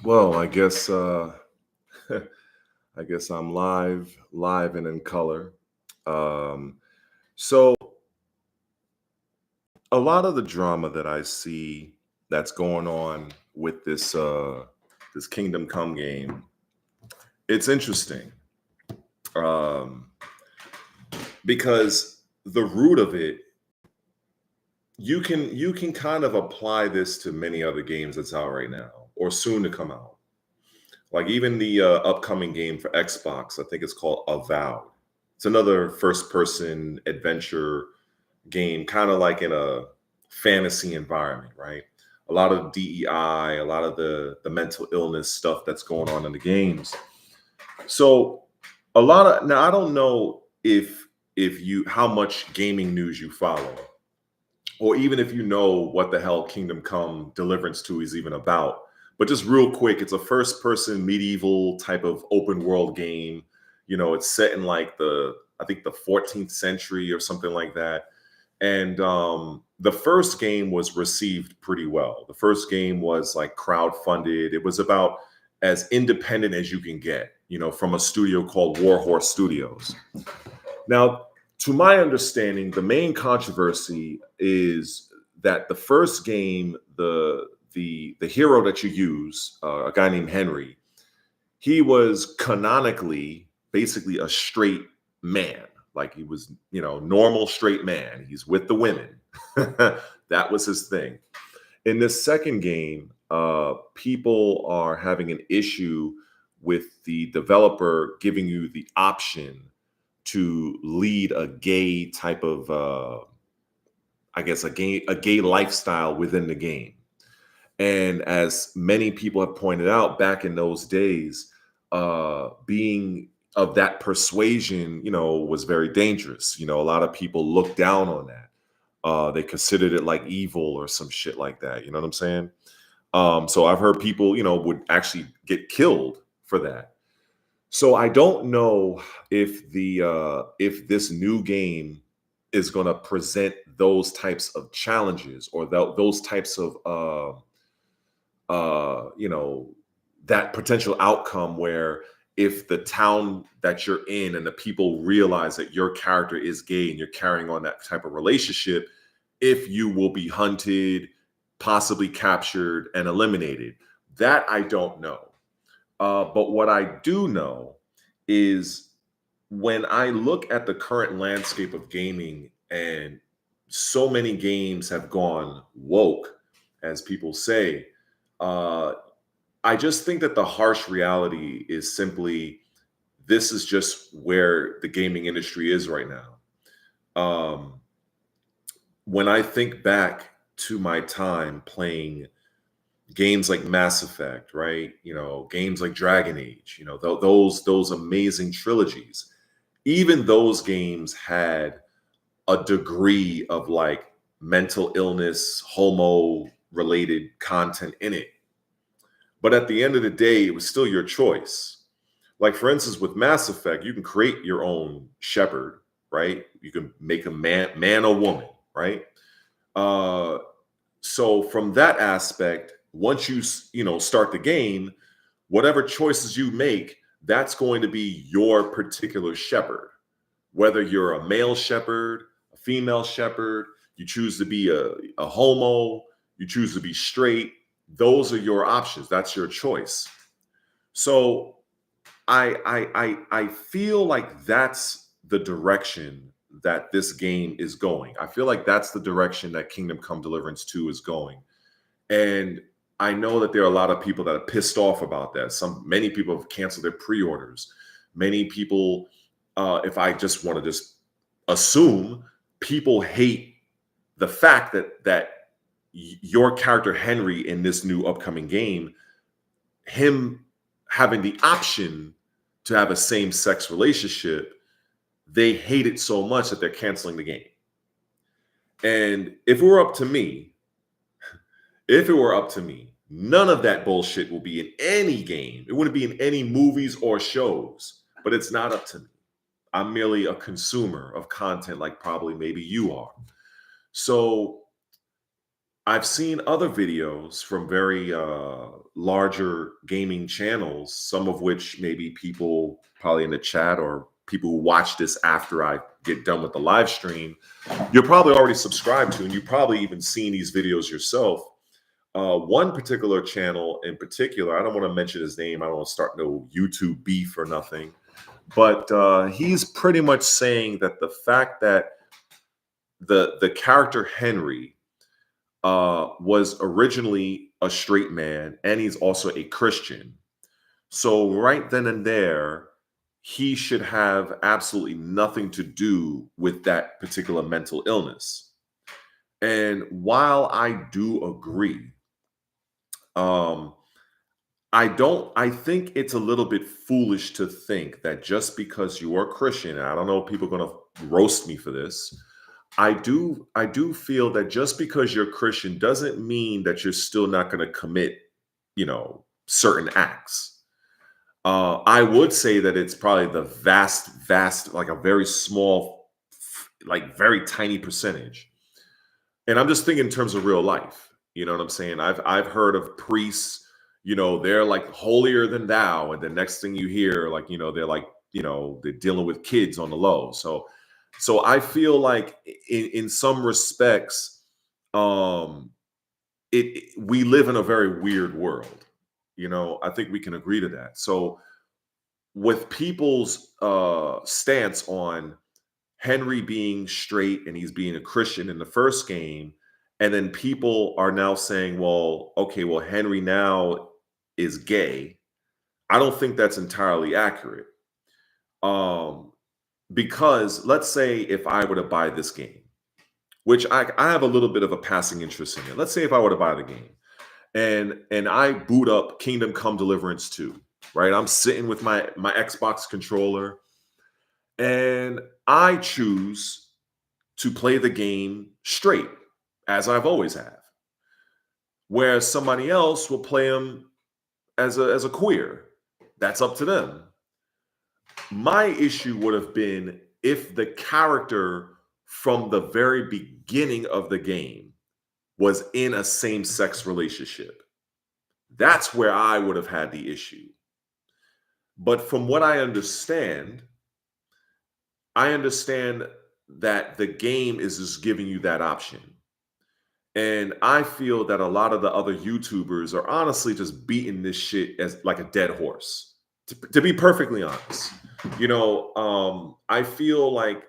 Well, I guess I guess I'm live and in color. So a lot of the drama that I see that's going on with this Kingdom Come game, it's interesting. Um, because the root of it, you can kind of apply this to many other games that's out right now or soon to come out. Like even the upcoming game for Xbox, I think it's called Avowed. It's another first-person adventure game, kind of like in a fantasy environment, right? A lot of DEI, a lot of the mental illness stuff that's going on in the games. So a lot of now I don't know if you how much gaming news you follow, or even if you know what the hell Kingdom Come Deliverance 2 is even about. But just real quick, it's a first person medieval type of open world game. It's set in like I think the 14th century or something like that. And the first game was received pretty well. The first game was like crowdfunded. It was about as independent as you can get, from a studio called Warhorse Studios. Now, to my understanding, the main controversy is that the first game, the hero that you use, a guy named Henry, he was canonically basically a straight man. Like he was, normal straight man. He's with the women. That was his thing. In this second game, people are having an issue with the developer giving you the option to lead a gay type of, I guess, a gay lifestyle within the game. And as many people have pointed out, back in those days, being of that persuasion, was very dangerous. A lot of people looked down on that. They considered it like evil or some shit like that. You know what I'm saying? So I've heard people, would actually get killed for that. So I don't know if this new game is going to present those types of challenges or those types of uh, you know, that potential outcome where if the town that you're in and the people realize that your character is gay and you're carrying on that type of relationship, if you will be hunted, possibly captured, and eliminated. That I don't know. But what I do know is when I look at the current landscape of gaming, and so many games have gone woke, as people say, uh, I just think that the harsh reality is simply this is just where the gaming industry is right now. Um, when I think back to my time playing games like Mass Effect, right? Games like Dragon Age, those amazing trilogies. Even those games had a degree of like mental illness, homo related content in it. But at the end of the day, it was still your choice. Like for instance, with Mass Effect, you can create your own shepherd, right? You can make a man or woman, right? Uh, so from that aspect, once start the game, whatever choices you make, that's going to be your particular shepherd. Whether you're a male shepherd, a female shepherd, you choose to be a homo, you choose to be straight, those are your options. That's your choice. So I feel like that's the direction that this game is going. I feel like that's the direction that Kingdom Come Deliverance 2 is going. And I know that there are a lot of people that are pissed off about that. Many people have canceled their pre-orders. Many people, if I just want to just assume, people hate the fact that your character Henry in this new upcoming game, him having the option to have a same-sex relationship, they hate it so much that they're canceling the game. And if it were up to me, none of that bullshit will be in any game. It wouldn't be in any movies or shows, but it's not up to me. I'm merely a consumer of content like probably maybe you are. So I've seen other videos from very larger gaming channels, some of which maybe people probably in the chat or people who watch this after I get done with the live stream, you're probably already subscribed to, and you've probably even seen these videos yourself. One particular channel in particular, I don't want to mention his name. I don't want to start no YouTube beef or nothing, but he's pretty much saying that the fact that the character Henry was originally a straight man, and he's also a Christian. So right then and there, he should have absolutely nothing to do with that particular mental illness. And while I do agree, um, I think it's a little bit foolish to think that just because you are Christian, and I don't know if people are gonna roast me for this. I do feel that just because you're Christian doesn't mean that you're still not gonna commit, certain acts. I would say that it's probably the vast, like a very small, like very tiny percentage. And I'm just thinking in terms of real life. You know what I'm saying? I've heard of priests, they're like holier than thou, and the next thing you hear, like, they're like, they're dealing with kids on the low. So I feel like in some respects, um, we live in a very weird world. I think we can agree to that. So with people's stance on Henry being straight and he's being a Christian in the first game, and then people are now saying, well, okay, well, Henry now is gay. I don't think that's entirely accurate. Um, because let's say if I were to buy this game, which I have a little bit of a passing interest in it. Let's say if I were to buy the game and I boot up Kingdom Come Deliverance 2, right? I'm sitting with my Xbox controller and I choose to play the game straight, as I've always have. Whereas somebody else will play him as a queer. That's up to them. My issue would have been if the character from the very beginning of the game was in a same-sex relationship. That's where I would have had the issue. But from what I understand that the game is just giving you that option. And I feel that a lot of the other YouTubers are honestly just beating this shit as like a dead horse. To be perfectly honest, I feel like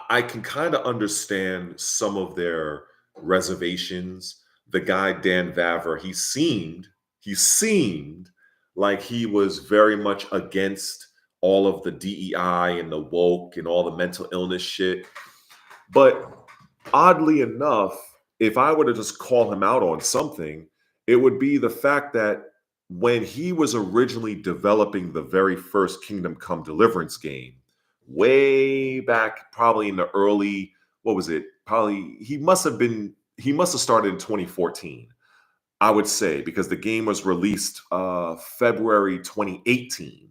I can kind of understand some of their reservations. The guy Dan Vaver, he seemed like he was very much against all of the DEI and the woke and all the mental illness shit. But oddly enough, if I were to just call him out on something, it would be the fact that when he was originally developing the very first Kingdom Come Deliverance game, way back probably in the early, what was it? Probably he must have started in 2014, I would say, because the game was released February 2018.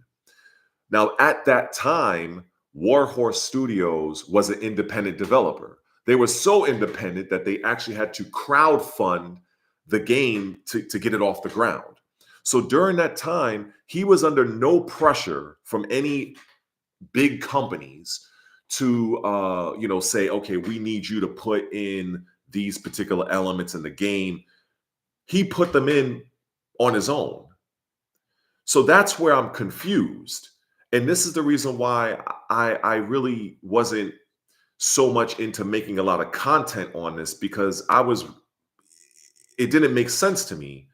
Now, at that time, Warhorse Studios was an independent developer. They were so independent that they actually had to crowdfund the game to get it off the ground. So during that time, he was under no pressure from any big companies to say, okay, we need you to put in these particular elements in the game. He put them in on his own. So that's where I'm confused. And this is the reason why I really wasn't so much into making a lot of content on this, because it didn't make sense to me,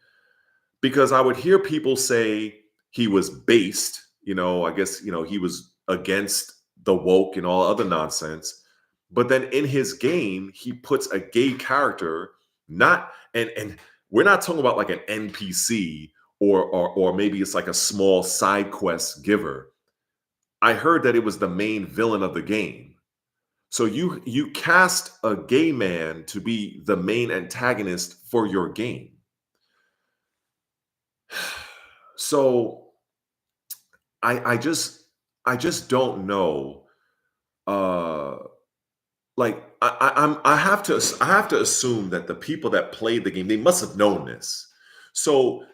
because I would hear people say he was based, I guess, he was against the woke and all other nonsense. But then in his game, he puts a gay character, not, and we're not talking about like an NPC or maybe it's like a small side quest giver. I heard that it was the main villain of the game. So you cast a gay man to be the main antagonist for your game. So I just don't know. Like I have to assume that the people that played the game, they must have known this. So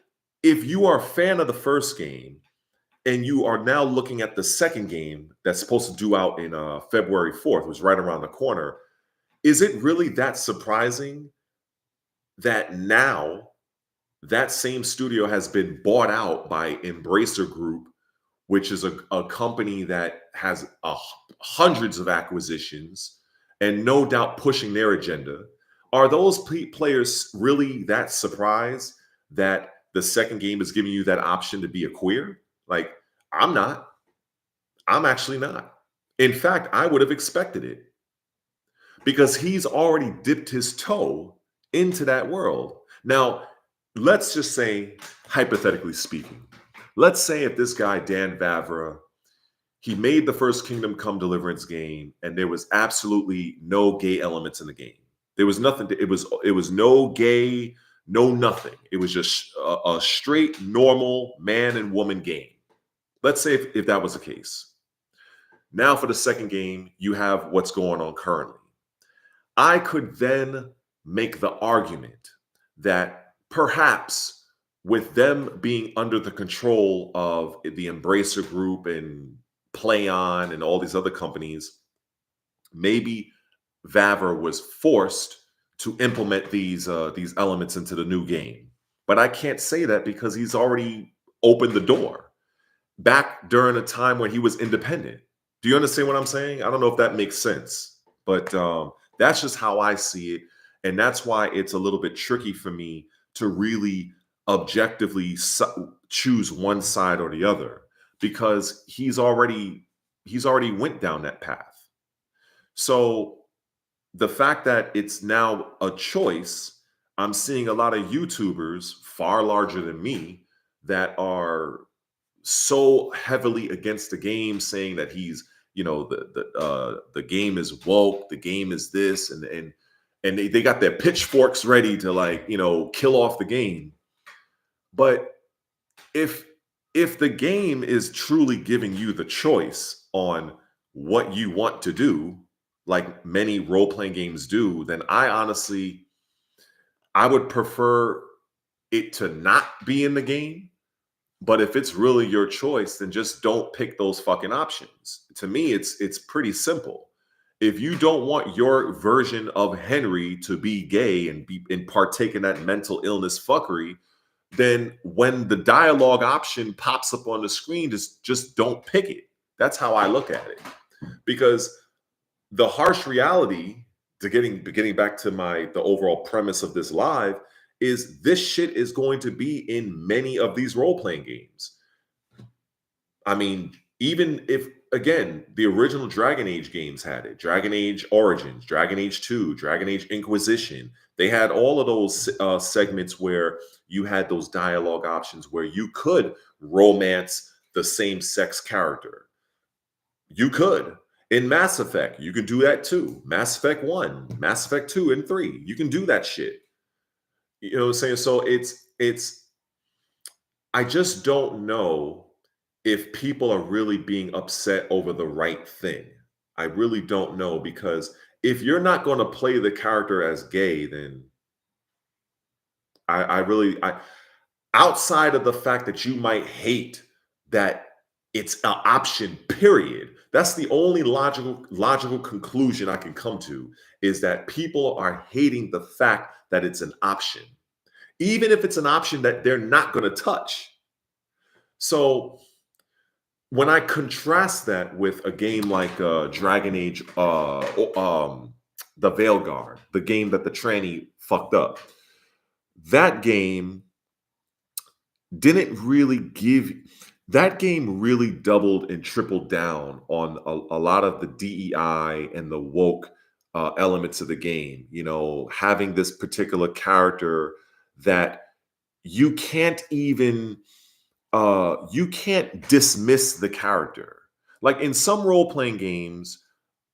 if you are a fan of the first game and you are now looking at the second game that's supposed to due out in February 4th, which is right around the corner, is it really that surprising that now that same studio has been bought out by Embracer Group, which is a company that has hundreds of acquisitions and no doubt pushing their agenda? Are those players really that surprised that the second game is giving you that option to be a queer? Like, I'm not. I'm actually not. In fact, I would have expected it because he's already dipped his toe into that world. Now, let's just say, hypothetically speaking, let's say if this guy, Dan Vavra, he made the first Kingdom Come Deliverance game and there was absolutely no gay elements in the game. There was nothing. It was no gay, no nothing. It was just a straight, normal man and woman game. Let's say if that was the case. Now for the second game, you have what's going on currently. I could then make the argument that perhaps with them being under the control of the Embracer Group and PlayOn and all these other companies, maybe Vavra was forced to implement these elements into the new game. But I can't say that because he's already opened the door back during a time when he was independent. Do you understand what I'm saying? I don't know if that makes sense, but that's just how I see it. And that's why it's a little bit tricky for me to really objectively choose one side or the other because he's already went down that path. So the fact that it's now a choice, I'm seeing a lot of YouTubers far larger than me that are so heavily against the game, saying that he's, the game is woke, the game is this, and they got their pitchforks ready to, like, kill off the game. But if the game is truly giving you the choice on what you want to do, like many role-playing games do, then I would prefer it to not be in the game. But if it's really your choice, then just don't pick those fucking options. To me, it's pretty simple. If you don't want your version of Henry to be gay and partake in that mental illness fuckery, then when the dialogue option pops up on the screen, just don't pick it. That's how I look at it. Because the harsh reality, to getting back to the overall premise of this live, is this shit is going to be in many of these role-playing games. I mean, even if, again, the original Dragon Age games had it, Dragon Age Origins, Dragon Age 2, Dragon Age Inquisition, they had all of those segments where you had those dialogue options where you could romance the same-sex character. You could. In Mass Effect, you can do that too. Mass Effect 1, Mass Effect 2, and 3, you can do that shit. You know what I'm saying? So I just don't know if people are really being upset over the right thing. I really don't know, because if you're not going to play the character as gay, then I outside of the fact that you might hate that it's an option, period. That's the only logical conclusion I can come to, is that people are hating the fact that it's an option, even if it's an option that they're not going to touch. So when I contrast that with a game like Dragon Age, the Veilguard, the game that the tranny fucked up, that game didn't really give. That game really doubled and tripled down on a lot of the DEI and the woke elements of the game. Having this particular character that you can't even you can't dismiss the character. Like in some role-playing games,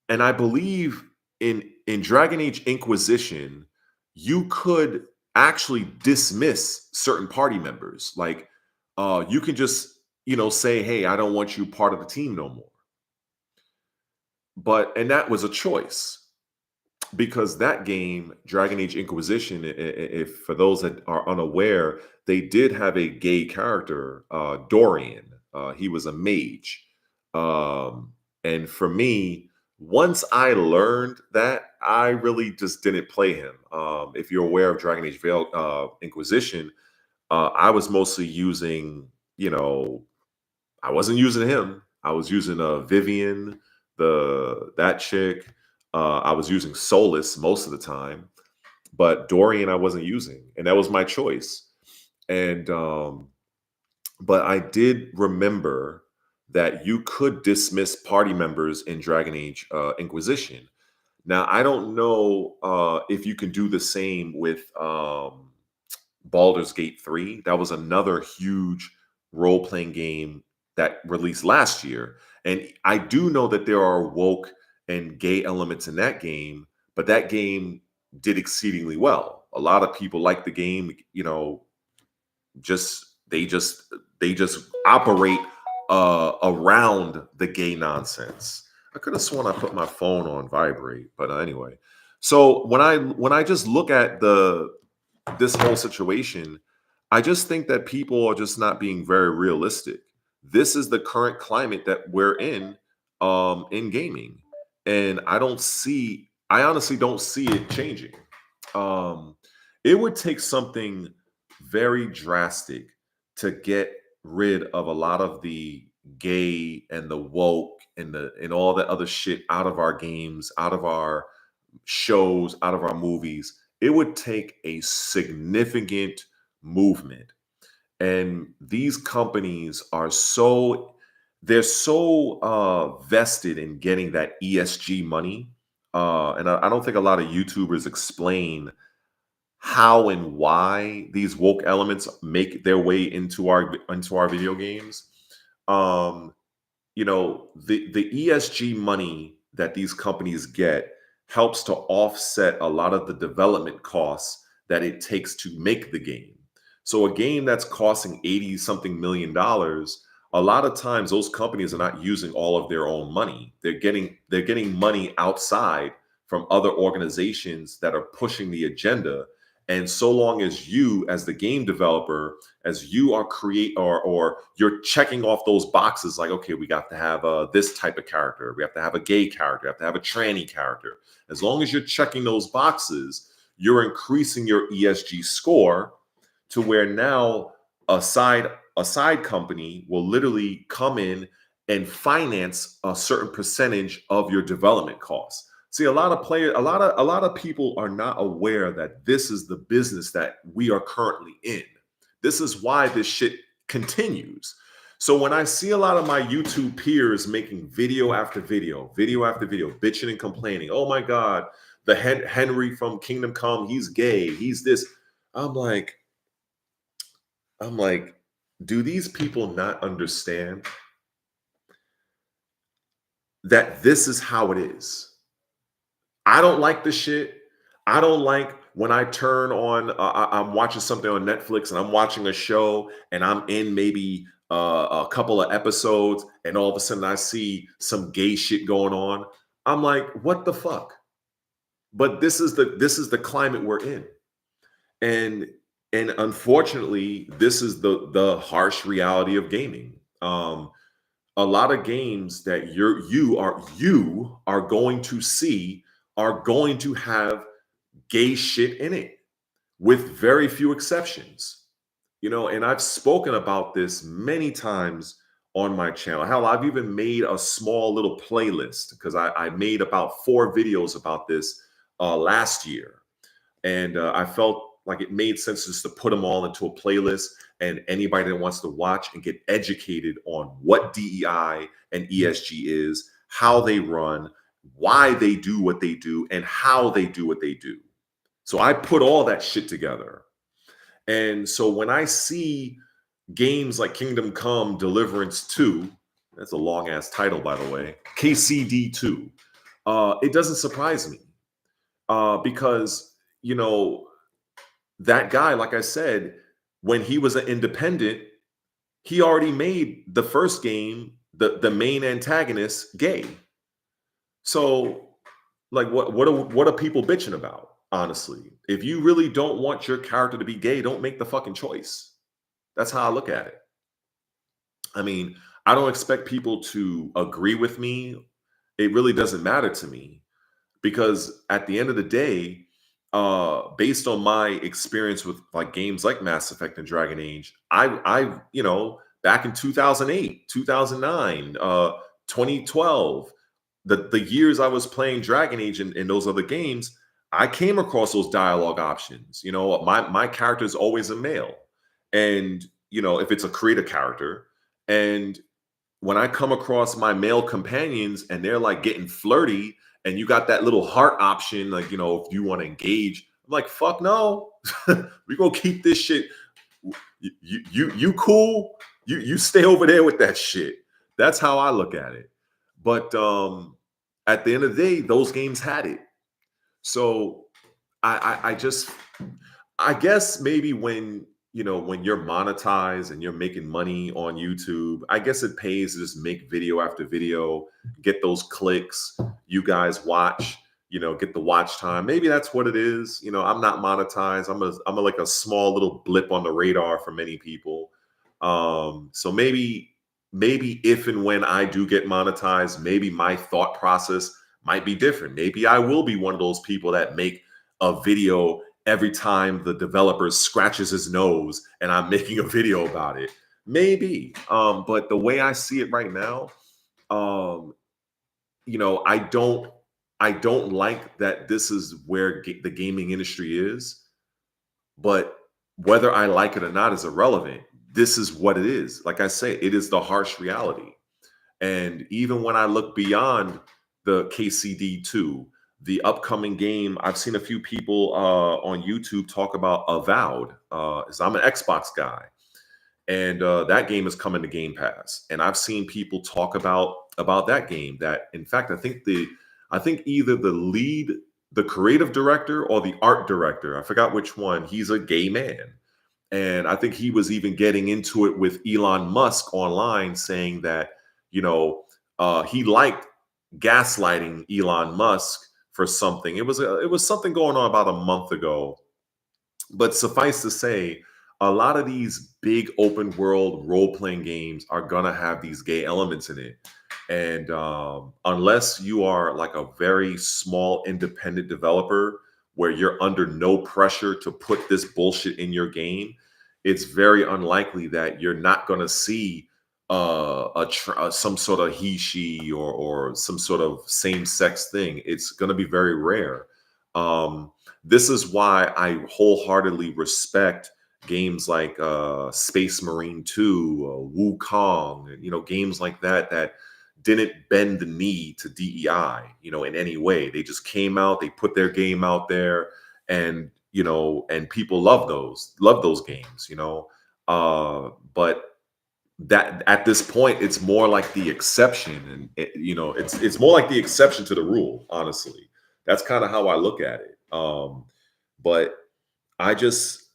and I believe in Dragon Age Inquisition, you could actually dismiss certain party members. Like you can just, say, hey, I don't want you part of the team no more. And that was a choice. because that game, Dragon Age Inquisition, if for those that are unaware, they did have a gay character, Dorian. He was a mage. Um, and for me, once I learned that, I really just didn't play him. If you're aware of Dragon Age Inquisition, I was mostly using, I wasn't using him. I was using Vivian, that chick. I was using Solus most of the time, but Dorian I wasn't using, and that was my choice. And but I did remember that you could dismiss party members in Dragon Age Inquisition. Now I don't know if you can do the same with Baldur's Gate 3. That was another huge role playing game that released last year. And I do know that there are woke and gay elements in that game, but that game did exceedingly well. A lot of people like the game, just they just operate around the gay nonsense. I could have sworn I put my phone on vibrate, but anyway. So when I just look at this whole situation, I just think that people are just not being very realistic. This is the current climate that we're in gaming, and I honestly don't see it changing. Um, it would take something very drastic to get rid of a lot of the gay and the woke and all that other shit out of our games, out of our shows, out of our movies. It would take a significant movement. And these companies they're so vested in getting that ESG money. And I don't think a lot of YouTubers explain how and why these woke elements make their way into our video games. Um, the ESG money that these companies get helps to offset a lot of the development costs that it takes to make the game. So a game that's costing 80 something million dollars, a lot of times those companies are not using all of their own money. They're getting money outside from other organizations that are pushing the agenda. And so long as you, as the game developer, as you are create or you're checking off those boxes, like, okay, we got to have this type of character, we have to have a gay character, we have to have a tranny character. As long as you're checking those boxes, you're increasing your ESG score to where now a side company will literally come in and finance a certain percentage of your development costs. See, a lot of people are not aware that this is the business that we are currently in. This is why this shit continues. So when I see a lot of my YouTube peers making video after video, bitching and complaining, oh my God, the Henry from Kingdom Come, he's gay, he's this. I'm like, I'm like, do these people not understand that this is how it is? I don't like the shit. I don't like when I turn on, I'm watching something on Netflix and I'm watching a show and I'm in maybe a couple of episodes and all of a sudden I see some gay shit going on. I'm like, what the fuck? But this is the climate we're in. And and unfortunately, this is the harsh reality of gaming. A lot of games that you are going to see are going to have gay shit in it, with very few exceptions. And I've spoken about this many times on my channel. Hell, I've even made a small little playlist because I made about 4 videos about this last year. And I felt like it made sense just to put them all into a playlist, and anybody that wants to watch and get educated on what DEI and ESG is, how they run, why they do what they do, and how they do what they do. So I put all that shit together. And so when I see games like Kingdom Come Deliverance 2, that's a long ass title, by the way, KCD 2, it doesn't surprise me because, that guy, like I said, when he was an independent, he already made the first game, the main antagonist, gay. So Like what are people bitching about? Honestly, if you really don't want your character to be gay, don't make the fucking choice. That's how I look at it. I mean, I don't expect people to agree with me. It really doesn't matter to me because at the end of the day, based on my experience with like games like Mass Effect and Dragon Age, back in 2008, 2009, 2012, the years I was playing Dragon Age and those other games, I came across those dialogue options. My character is always a male, and if it's a creator character, and when I come across my male companions and they're like getting flirty, and you got that little heart option, like if you want to engage, I'm like, fuck no, we gonna keep this shit. You cool? You stay over there with that shit. That's how I look at it. But at the end of the day, those games had it. So I just I guess maybe when you're monetized and you're making money on YouTube, I guess it pays to just make video after video, get those clicks, you guys watch, get the watch time. Maybe that's what it is. I'm not monetized. I'm like a small little blip on the radar for many people. So maybe if and when I do get monetized, maybe my thought process might be different. Maybe I will be one of those people that make a video every time the developer scratches his nose and I'm making a video about it. Maybe. But the way I see it right now, um, I don't like that this is where the gaming industry is, but whether I like it or not is irrelevant. This is what it is. Like I say, it is the harsh reality. And even when I look beyond the KCD 2, the upcoming game, I've seen a few people on YouTube talk about Avowed. 'Cause I'm an Xbox guy, and that game is coming to Game Pass. And I've seen people talk about that game. That, in fact, I think either the creative director or the art director, I forgot which one. He's a gay man, and I think he was even getting into it with Elon Musk online, saying that, he liked gaslighting Elon Musk for something. It was something going on about a month ago. But suffice to say, a lot of these big open world role playing games are gonna have these gay elements in it. And unless you are like a very small independent developer where you're under no pressure to put this bullshit in your game, it's very unlikely that you're not going to see some sort of he she or some sort of same sex thing. It's going to be very rare. This is why I wholeheartedly respect games like Space Marine 2, Wukong, games like that didn't bend the knee to DEI, in any way. They just came out, they put their game out there, and and people love those games, but that at this point, it's more like the exception, and it's more like the exception to the rule. Honestly, that's kind of how I look at it. But I just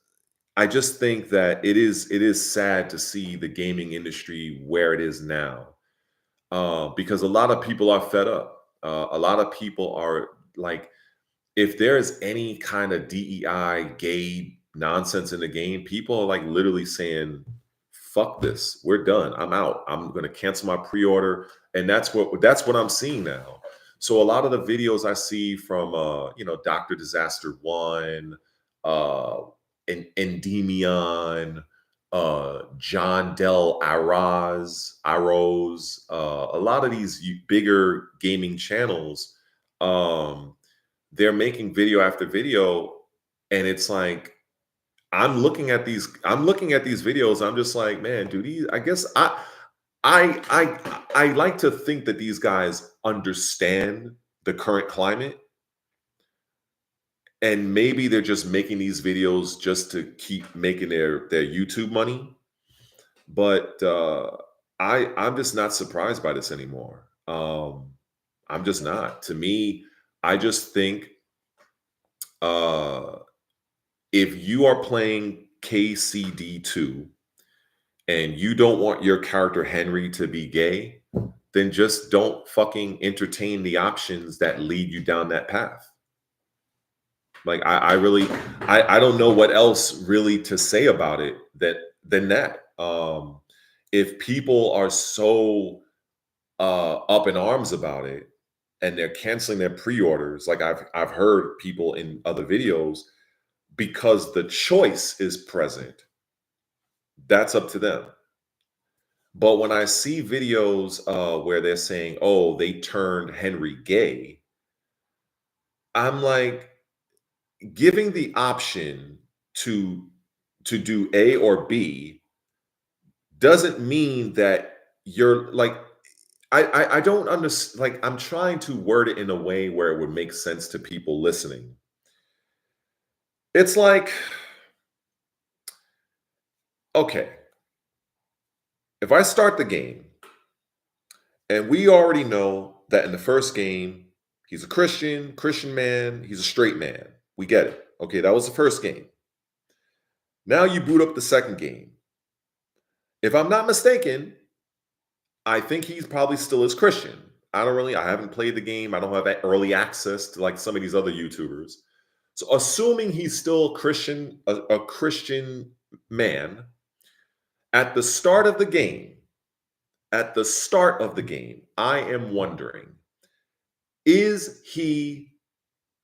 I just think that it is sad to see the gaming industry where it is now, because a lot of people are fed up. A lot of people are like, if there is any kind of DEI gay nonsense in the game, people are like literally saying, "Fuck this, we're done. I'm out. I'm going to cancel my pre-order," and that's what I'm seeing now. So a lot of the videos I see from Doctor Disaster One, uh, Endymion, John Del Arroz, a lot of these bigger gaming channels, um, they're making video after video, and it's like I'm looking at these videos. I'm just like, man, do these? I guess I like to think that these guys understand the current climate, and maybe they're just making these videos just to keep making their YouTube money. But I'm just not surprised by this anymore. I'm just not. To me, I just think uh, if you are playing KCD 2 and you don't want your character Henry to be gay, then just don't fucking entertain the options that lead you down that path. Like I really I don't know what else really to say about it than that. If people are so up in arms about it and they're canceling their pre-orders, like I've heard people in other videos, because the choice is present, that's up to them. But when I see videos where they're saying, oh, they turned Henry gay, I'm like, giving the option to do A or B doesn't mean that you're like, I don't understand. Like, I'm trying to word it in a way where it would make sense to people listening. It's like, okay, if I start the game and we already know that in the first game, he's a Christian man, he's a straight man. We get it. Okay, that was the first game. Now you boot up the second game. If I'm not mistaken, I think he's probably still is Christian. I haven't played the game. I don't have that early access to like some of these other YouTubers. So assuming he's still Christian, a Christian man, at the start of the game, I am wondering, is he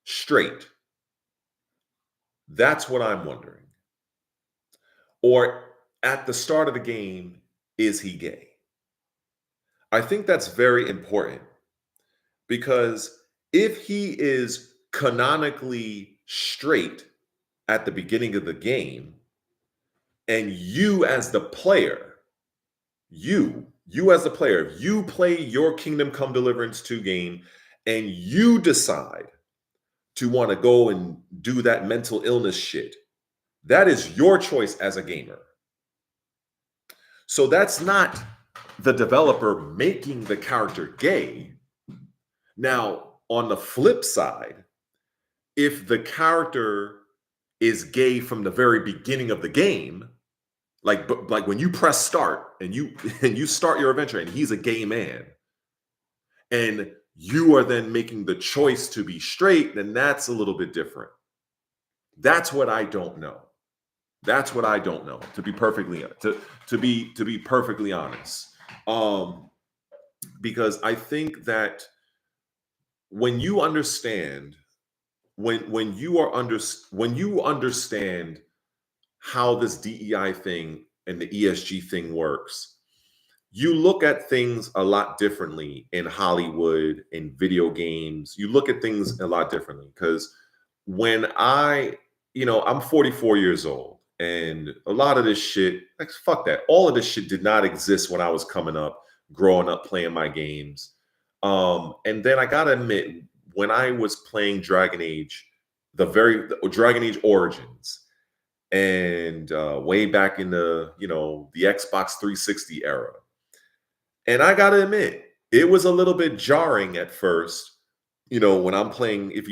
straight? That's what I'm wondering. Or at the start of the game, is he gay? I think that's very important because if he is canonically straight at the beginning of the game, and you as the player, you as the player, if you play your Kingdom Come Deliverance 2 game and you decide to want to go and do that mental illness shit, that is your choice as a gamer. So that's not the developer making the character gay. Now, on the flip side, if the character is gay from the very beginning of the game, like when you press start and you start your adventure and he's a gay man, and you are then making the choice to be straight, then that's a little bit different. That's what I don't know. That's what I don't know. To be perfectly honest, because I think that when you understand when you understand how this DEI thing and the ESG thing works, you look at things a lot differently in Hollywood, in video games. You look at things a lot differently because when I'm 44 years old, and a lot of this shit, like, fuck that. All of this shit did not exist when I was coming up, growing up, playing my games. And then I gotta admit, when I was playing Dragon Age, the Dragon Age Origins, and way back in the Xbox 360 era, and I gotta admit, it was a little bit jarring at first. When I'm playing, if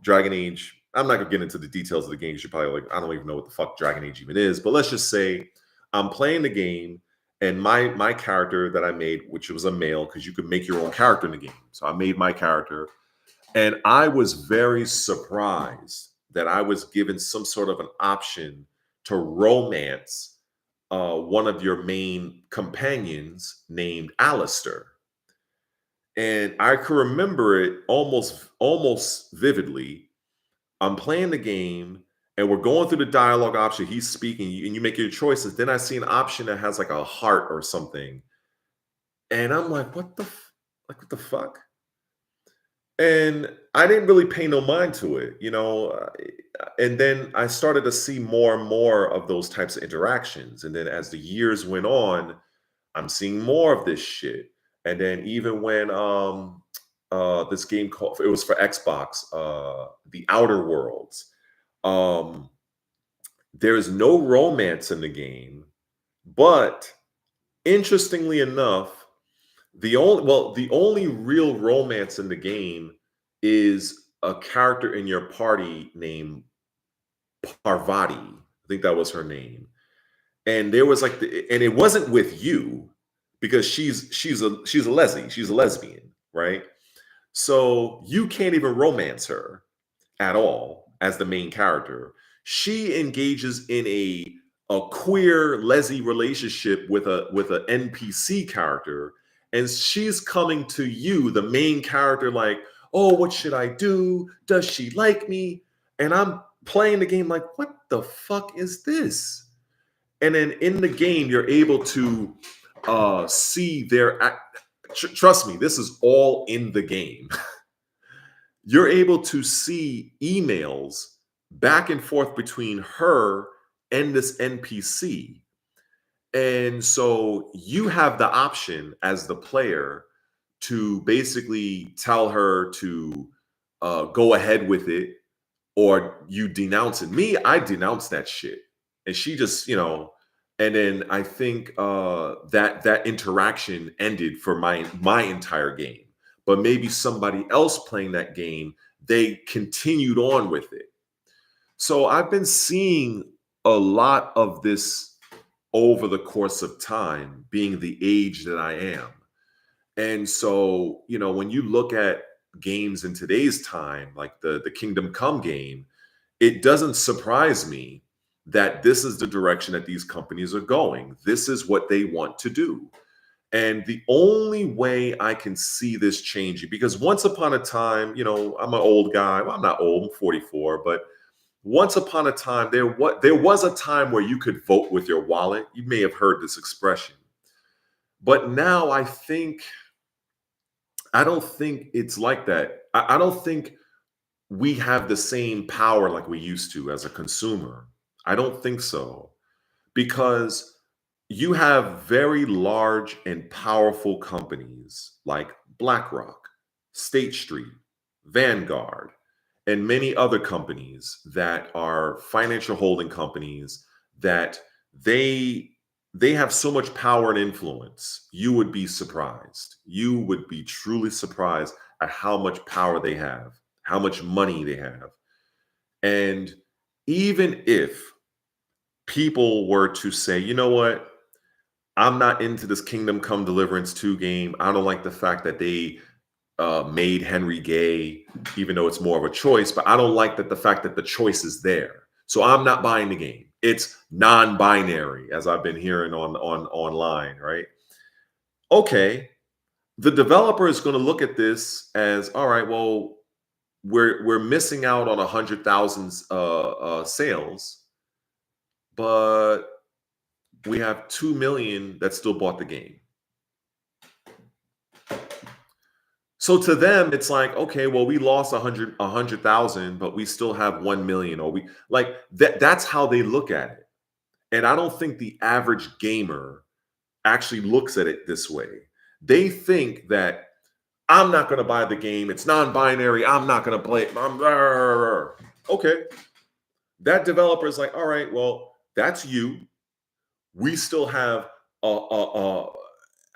Dragon Age, I'm not gonna get into the details of the game. You're probably like, I don't even know what the fuck Dragon Age even is. But let's just say I'm playing the game, and my character that I made, which was a male, because you could make your own character in the game. So I made my character, and I was very surprised that I was given some sort of an option to romance one of your main companions named Alistair. And I can remember it almost vividly. I'm playing the game and we're going through the dialogue option. He's speaking and you make your choices. Then I see an option that has like a heart or something. And I'm like, what the fuck? And I didn't really pay no mind to it, and then I started to see more and more of those types of interactions. And then as the years went on, I'm seeing more of this shit. And then even when this game called, it was for Xbox, The Outer Worlds, um there's no romance in the game, but interestingly enough, the only real romance in the game is a character in your party named Parvati. I think that was her name. And there was and it wasn't with you, because she's a lesbian, right? So you can't even romance her at all as the main character. She engages in a queer lesbian relationship with a NPC character, and she's coming to you, the main character, like, oh, what should I do? Does she like me? And I'm playing the game like, what the fuck is this? And then in the game, you're able to see their trust me, this is all in the game. You're able to see emails back and forth between her and this NPC. And so you have the option as the player to basically tell her to go ahead with it, or you denounce it. Me, I denounce that shit. And she just, and then I think that interaction ended for my entire game. But maybe somebody else playing that game, they continued on with it. So I've been seeing a lot of this over the course of time, being the age that I am. And so, when you look at games in today's time, like the Kingdom Come game, it doesn't surprise me that this is the direction that these companies are going. This is what they want to do. And the only way I can see this changing, because once upon a time, I'm an old guy. Well, I'm not old, I'm 44, but once upon a time, there was a time where you could vote with your wallet. You may have heard this expression. But now I don't think it's like that. I don't think we have the same power like we used to as a consumer. I don't think so. Because you have very large and powerful companies like BlackRock, State Street, Vanguard, and many other companies that are financial holding companies that they they have so much power and influence. You would be surprised. You would be truly surprised at how much power they have, how much money they have. And even if people were to say, you know what, I'm not into this Kingdom Come Deliverance 2 game. I don't like the fact that they made Henry gay, even though it's more of a choice, but I don't like that the fact that the choice is there. So I'm not buying the game. It's non-binary, as I've been hearing on online, right? Okay, the developer is going to look at this as, all right, well, we're missing out on 100,000 sales, but we have 2 million that still bought the game. So to them, it's like, okay, well, we lost 100,000, but we still have 1 million, or we like that's how they look at it. And I don't think the average gamer actually looks at it this way. They think that I'm not going to buy the game. It's non-binary. I'm not going to play it. Okay. That developer is like, all right, well, that's you. We still have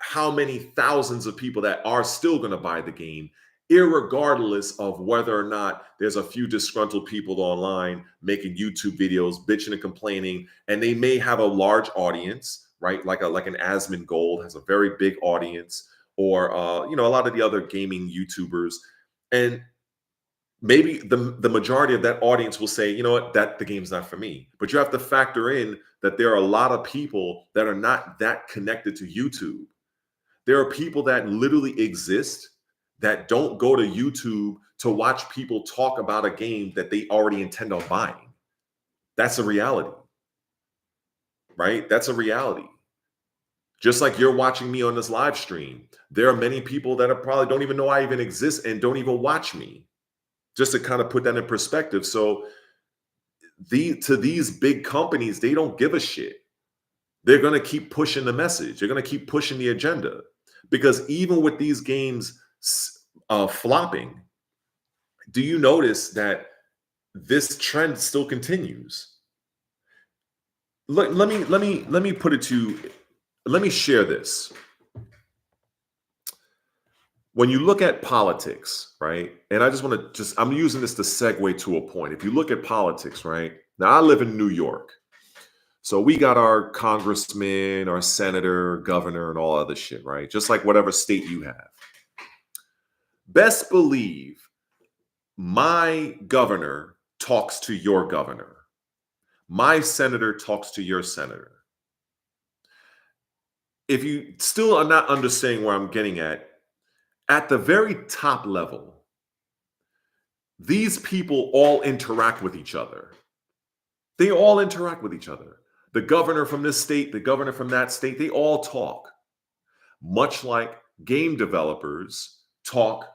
how many thousands of people that are still going to buy the game, irregardless of whether or not there's a few disgruntled people online making YouTube videos, bitching and complaining, and they may have a large audience, right? Like an Asmon Gold has a very big audience, or a lot of the other gaming YouTubers, and maybe the majority of that audience will say, you know what, that the game's not for me. But you have to factor in that there are a lot of people that are not that connected to YouTube. There are people that literally exist that don't go to YouTube to watch people talk about a game that they already intend on buying. That's a reality, right? That's a reality. Just like you're watching me on this live stream, there are many people that are probably don't even know I even exist and don't even watch me. Just to kind of put that in perspective. So to these big companies, they don't give a shit. They're going to keep pushing the message. They're going to keep pushing the agenda, because even with these games flopping, do you notice that this trend still continues? Let me put it to. Let me share this. When you look at politics, right? And I just want to I'm using this to segue to a point. If you look at politics, right? Now I live in New York. So we got our congressman, our senator, governor, and all other shit, right? Just like whatever state you have. Best believe my governor talks to your governor. My senator talks to your senator. If you still are not understanding where I'm getting at the very top level, these people all interact with each other. They all interact with each other. The governor from this state, the governor from that state, they all talk. Much like game developers talk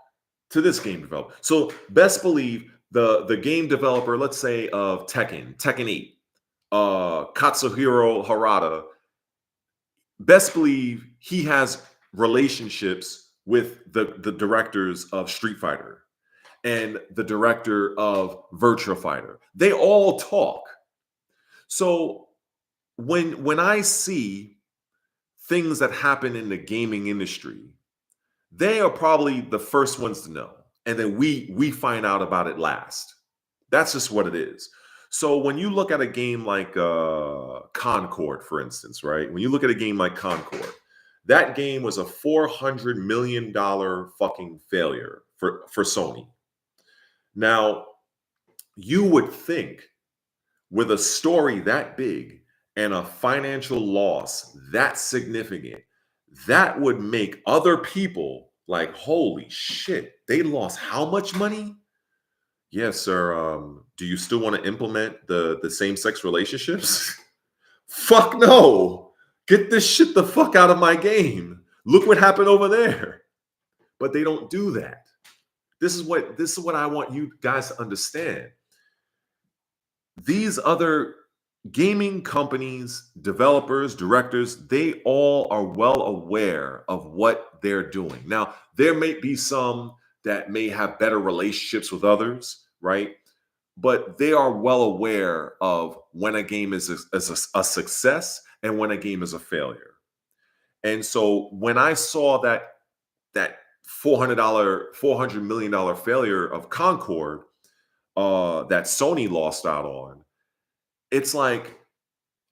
to this game developer. So best believe the game developer, let's say of Tekken 8, Katsuhiro Harada, best believe he has relationships with the directors of Street Fighter and the director of Virtua Fighter. They all talk. So when I see things that happen in the gaming industry, they are probably the first ones to know, and then we find out about it last. That's just what it is. So when you look at a game like Concord, for instance, right? When you look at a game like Concord, that game was a $400 million fucking failure for Sony. Now, you would think with a story that big and a financial loss that significant, that would make other people like, holy shit, they lost how much money? Yes, sir. Do you still want to implement the same-sex relationships? Fuck no. Get this shit the fuck out of my game. Look what happened over there. But they don't do that. This is what I want you guys to understand. These other gaming companies, developers, directors, they all are well aware of what they're doing. Now, there may be some that may have better relationships with others, right? But they are well aware of when a game is a success and when a game is a failure. And so when I saw that $400 million failure of Concord that Sony lost out on, it's like,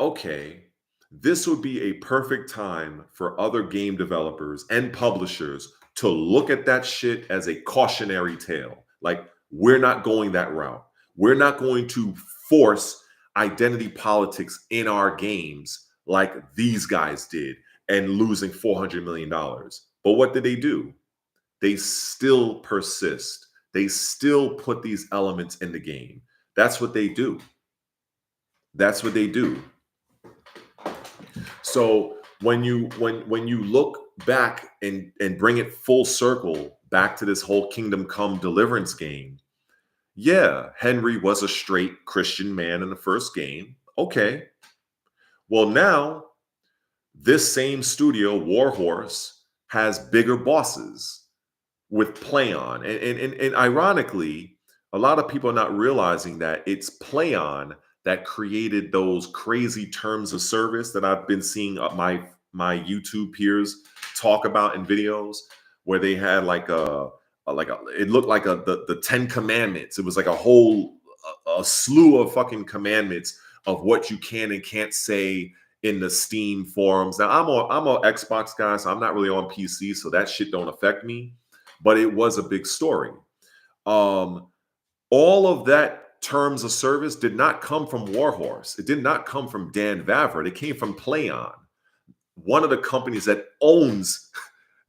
okay, this would be a perfect time for other game developers and publishers to look at that shit as a cautionary tale. Like, we're not going that route. We're not going to force identity politics in our games like these guys did and losing $400 million. But what did they do? They still persist. They still put these elements in the game. That's what they do. That's what they do. So when you look back and bring it full circle back to this whole Kingdom Come Deliverance game, yeah, Henry was a straight Christian man in the first game. Okay. Well, now this same studio, Warhorse, has bigger bosses with PlayOn. And ironically, a lot of people are not realizing that it's PlayOn that created those crazy terms of service that I've been seeing my YouTube peers talk about in videos, where they had like it looked like the 10 Commandments. It was like a slew of fucking commandments of what you can and can't say in the Steam forums. Now I'm a Xbox guy, so I'm not really on PC, so that shit don't affect me. But it was a big story. All of that terms of service did not come from Warhorse. It did not come from Dan Vavra. It came from PlayOn, one of the companies that owns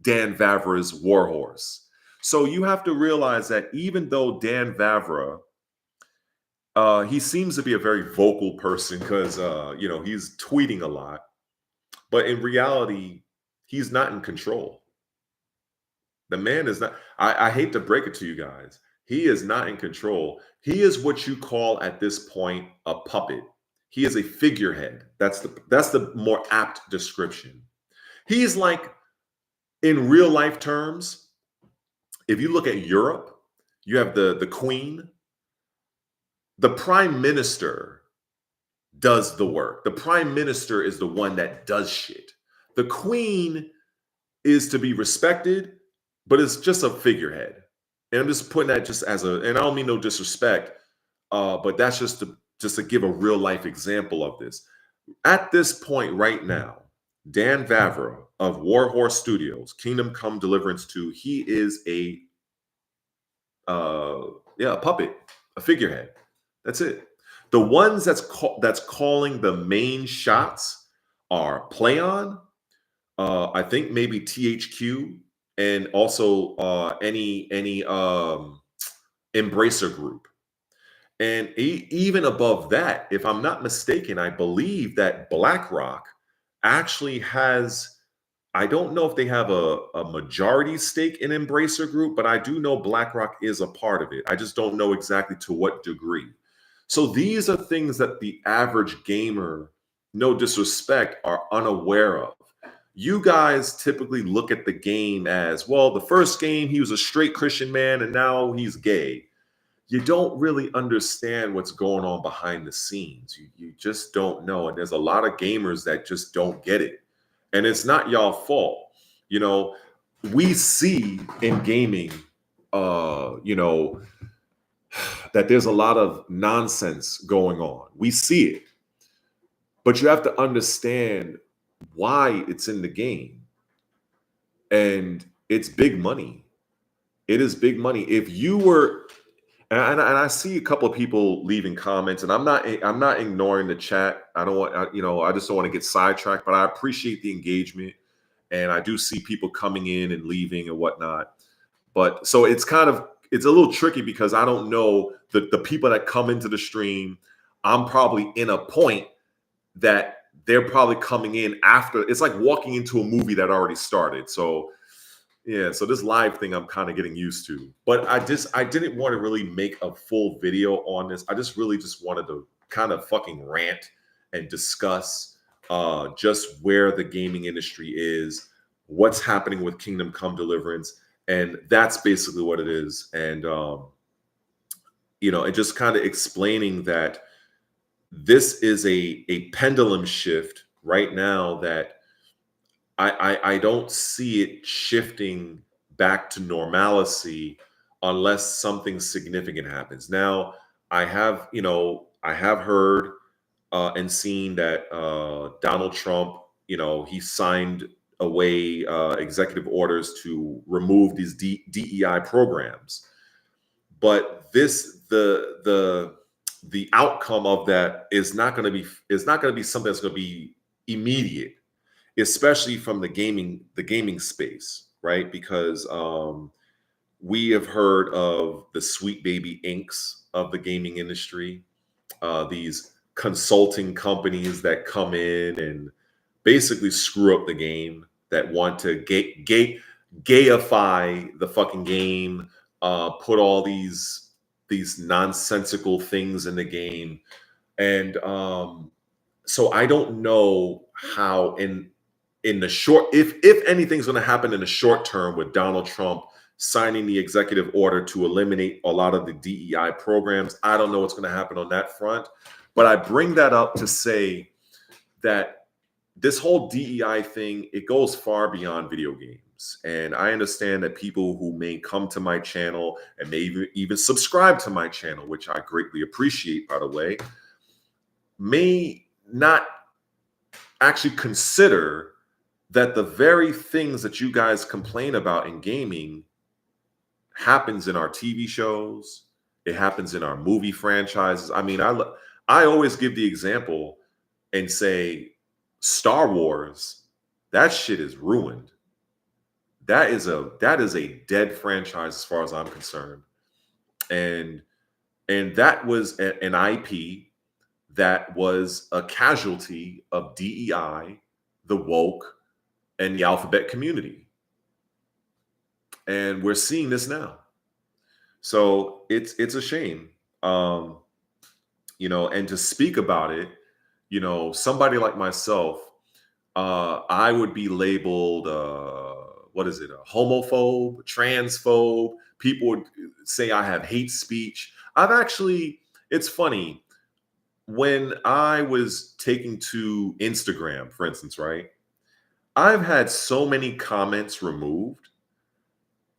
Dan Vavra's Warhorse. So you have to realize that even though Dan Vavra, he seems to be a very vocal person because he's tweeting a lot, but in reality, he's not in control. The man is not. I hate to break it to you guys. He is not in control. He is what you call at this point a puppet. He is a figurehead. That's the more apt description. He's like, in real life terms, if you look at Europe, you have the queen. The prime minister does the work. The prime minister is the one that does shit. The queen is to be respected, but it's just a figurehead. And I'm just putting that just as and I don't mean no disrespect, but that's just to give a real life example of this. At this point right now, Dan Vavra of Warhorse Studios, Kingdom Come Deliverance 2, he is uh a puppet, a figurehead. That's it. The ones that's calling the main shots are Playon, I think maybe THQ, and also any Embracer group. And even above that, if I'm not mistaken, I believe that BlackRock actually has, I don't know if they have a majority stake in Embracer Group, but I do know BlackRock is a part of it. I just don't know exactly to what degree. So these are things that the average gamer, no disrespect, are unaware of. You guys typically look at the game as, well, the first game, he was a straight Christian man and now he's gay. You don't really understand what's going on behind the scenes. You just don't know. And there's a lot of gamers that just don't get it. And it's not y'all fault. You know, we see in gaming, that there's a lot of nonsense going on. We see it. But you have to understand why it's in the game. And it's big money. It is big money. If you were, and I see a couple of people leaving comments, and I'm not ignoring the chat. I don't want, I just don't want to get sidetracked. But I appreciate the engagement, and I do see people coming in and leaving and whatnot. But so it's a little tricky because I don't know the people that come into the stream. I'm probably in a point that they're probably coming in after. It's like walking into a movie that already started. So yeah, so this live thing I'm kind of getting used to. But I didn't want to really make a full video on this. I just really just wanted to kind of fucking rant and discuss just where the gaming industry is, what's happening with Kingdom Come Deliverance, and that's basically what it is. And and just kind of explaining that this is a pendulum shift right now that I don't see it shifting back to normalcy unless something significant happens. Now, I have heard and seen that Donald Trump, he signed away executive orders to remove these DEI programs. But the outcome of that is not going to be something that's going to be immediate, especially from the gaming space, right? Because we have heard of the sweet baby inks of the gaming industry, these consulting companies that come in and basically screw up the game, that want to gayify the fucking game, put all these nonsensical things in the game. And so I don't know how in the short, if anything's going to happen in the short term with Donald Trump signing the executive order to eliminate a lot of the DEI programs. I don't know what's going to happen on that front. But I bring that up to say that this whole DEI thing, it goes far beyond video games. And I understand that people who may come to my channel and may even subscribe to my channel, which I greatly appreciate, by the way, may not actually consider that the very things that you guys complain about in gaming happens in our TV shows. It happens in our movie franchises. I mean, I always give the example and say Star Wars, that shit is ruined. That is a dead franchise as far as I'm concerned. And that was an IP that was a casualty of DEI, the woke, and the alphabet community. And we're seeing this now. So it's a shame. And to speak about it, somebody like myself, I would be labeled what is it, a homophobe, transphobe. People would say I have hate speech. It's funny, when I was taking to Instagram, for instance, right? I've had so many comments removed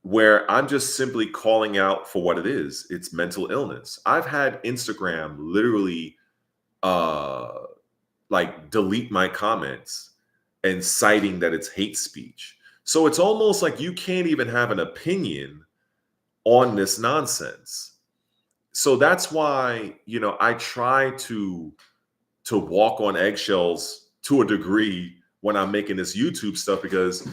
where I'm just simply calling out for what it is. It's mental illness. I've had Instagram literally like delete my comments and citing that it's hate speech. So it's almost like you can't even have an opinion on this nonsense. So that's why, I try to walk on eggshells to a degree when I'm making this YouTube stuff, because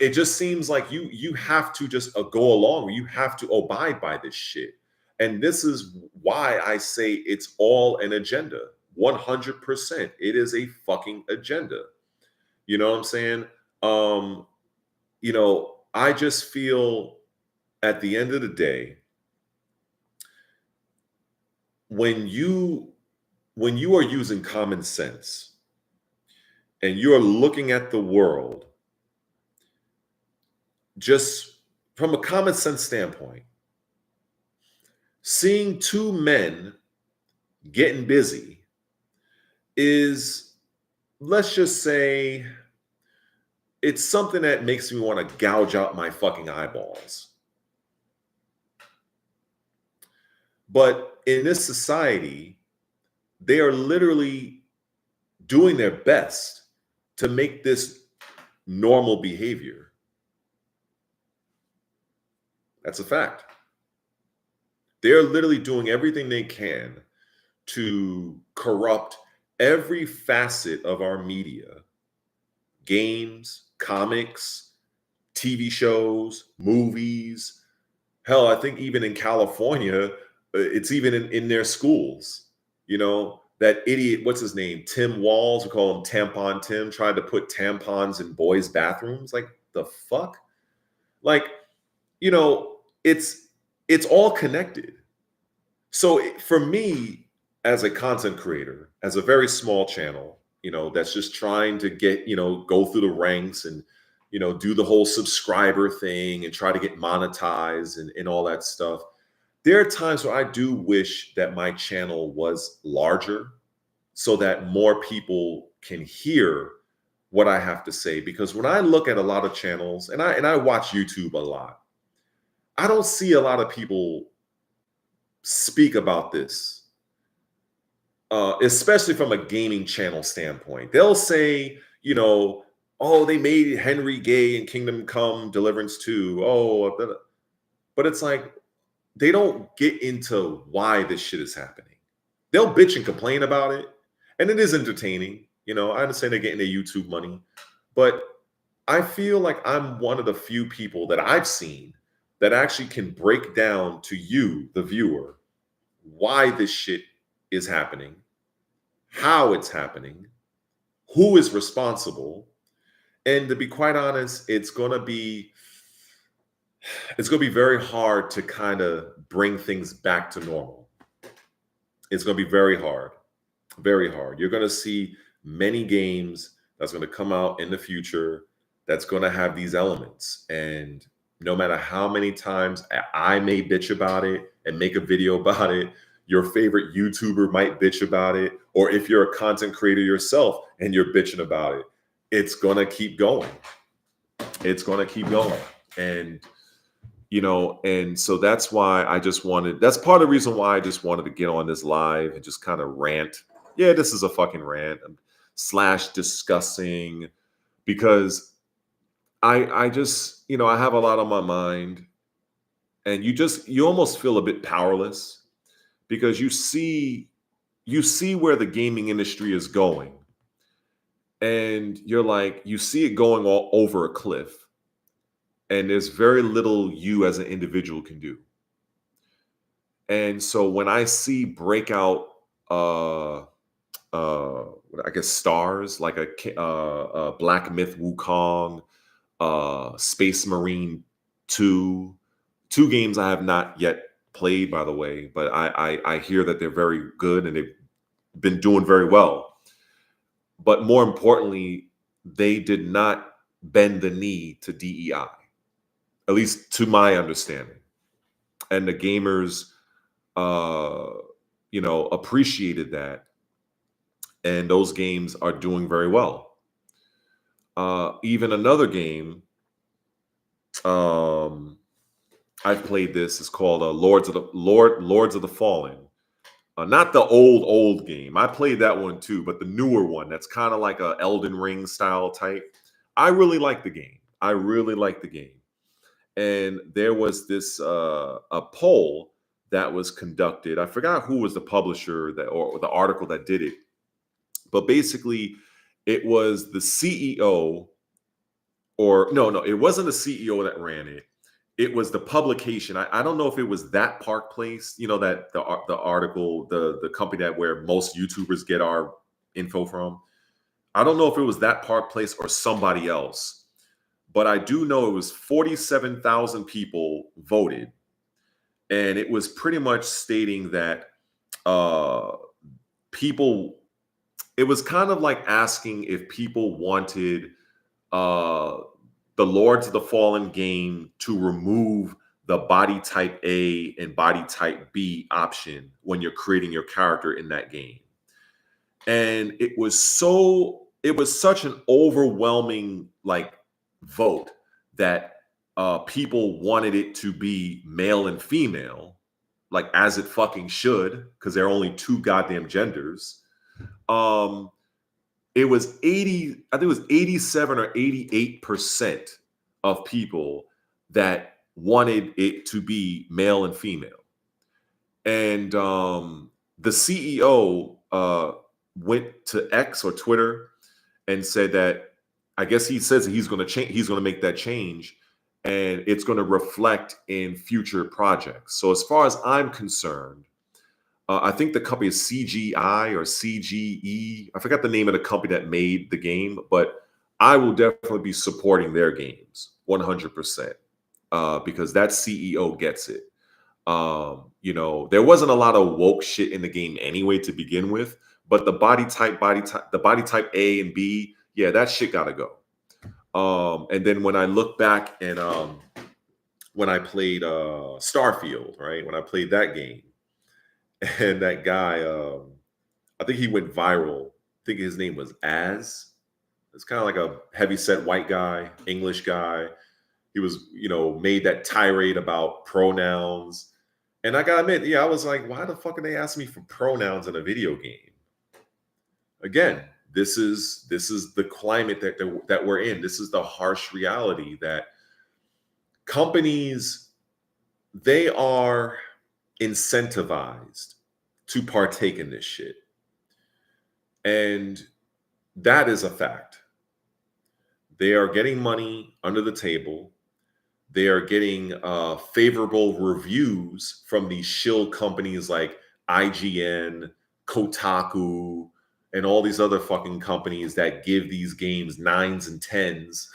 it just seems like you have to just go along, or you have to abide by this shit. And this is why I say it's all an agenda. 100%. It is a fucking agenda. You know what I'm saying? I just feel at the end of the day, when you are using common sense and you are looking at the world just from a common sense standpoint, seeing two men getting busy is, let's just say, it's something that makes me want to gouge out my fucking eyeballs. But in this society, they are literally doing their best to make this normal behavior. That's a fact. They're literally doing everything they can to corrupt every facet of our media, games, comics, TV shows, movies. Hell, I think even in California, it's even in their schools. That idiot, what's his name? Tim Walls, we call him Tampon Tim, tried to put tampons in boys' bathrooms. Like, the fuck? Like, it's all connected. So for me, as a content creator, as a very small channel, that's just trying to get, go through the ranks and, do the whole subscriber thing and try to get monetized and all that stuff. There are times where I do wish that my channel was larger so that more people can hear what I have to say. Because when I look at a lot of channels, and I watch YouTube a lot, I don't see a lot of people speak about this, especially from a gaming channel standpoint. They'll say, oh, they made Henry gay in Kingdom Come Deliverance 2. Oh, but it's like, they don't get into why this shit is happening. They'll bitch and complain about it, and it is entertaining. I understand they're getting their YouTube money, but I feel like I'm one of the few people that I've seen that actually can break down to you, the viewer, why this shit is happening, how it's happening, who is responsible. And to be quite honest, it's going to be very hard to kind of bring things back to normal. It's going to be very hard, very hard. You're going to see many games that's going to come out in the future that's going to have these elements. And no matter how many times I may bitch about it and make a video about it, your favorite YouTuber might bitch about it. Or if you're a content creator yourself and you're bitching about it, it's going to keep going. It's going to keep going. And and so that's why that's part of the reason why I just wanted to get on this live and just kind of rant. Yeah, this is a fucking rant / discussing, because I just, I have a lot on my mind, and you almost feel a bit powerless because you see where the gaming industry is going, and you're like, you see it going all over a cliff. And there's very little you as an individual can do. And so when I see breakout, I guess stars like a Black Myth Wukong, Space Marine 2 games I have not yet played, by the way, but I hear that they're very good and they've been doing very well. But more importantly, they did not bend the knee to DEI. At least to my understanding. And the gamers, appreciated that. And those games are doing very well. Even another game, I've played this, is called Lords of the Fallen. Not the old game. I played that one too, but the newer one that's kind of like a Elden Ring style type. I really like the game. I really like the game. And there was this a poll that was conducted. I forgot who was the publisher that or the article that did it, but basically it was the CEO, or no, it wasn't the CEO that ran it. It was the publication. I don't know if it was that Park Place, that the article, the company that where most YouTubers get our info from. I don't know if it was that Park Place or somebody else, but I do know it was 47,000 people voted, and it was pretty much stating that uh, people. It was kind of like asking if people wanted uh, the Lords of the Fallen game to remove the body type A and body type B option when you're creating your character in that game. And it was such an overwhelming like vote that people wanted it to be male and female, like as it fucking should, because there are only two goddamn genders. Um, it was 80, I think it was 87 or 88% of people that wanted it to be male and female. And the CEO went to X or Twitter and said that, I guess he says that he's going to change, he's going to make that change, and it's going to reflect in future projects. So as far as I'm concerned, I think the company is CGI or CGE. I forgot the name of the company that made the game, but I will definitely be supporting their games 100%, because that CEO gets it. There wasn't a lot of woke shit in the game anyway to begin with, but the body type A and B, yeah, that shit gotta go. And then when I look back and when I played Starfield, right? When I played that game, and that guy, I think he went viral. I think his name was Az. It's kind of like a heavyset white guy, English guy. He was, made that tirade about pronouns. And I gotta admit, yeah, I was like, why the fuck are they asking me for pronouns in a video game? Again, this is the climate that we're in. This is the harsh reality that companies, they are incentivized to partake in this shit. And that is a fact. They are getting money under the table. They are getting favorable reviews from these shill companies like IGN, Kotaku, and all these other fucking companies that give these games 9s and 10s.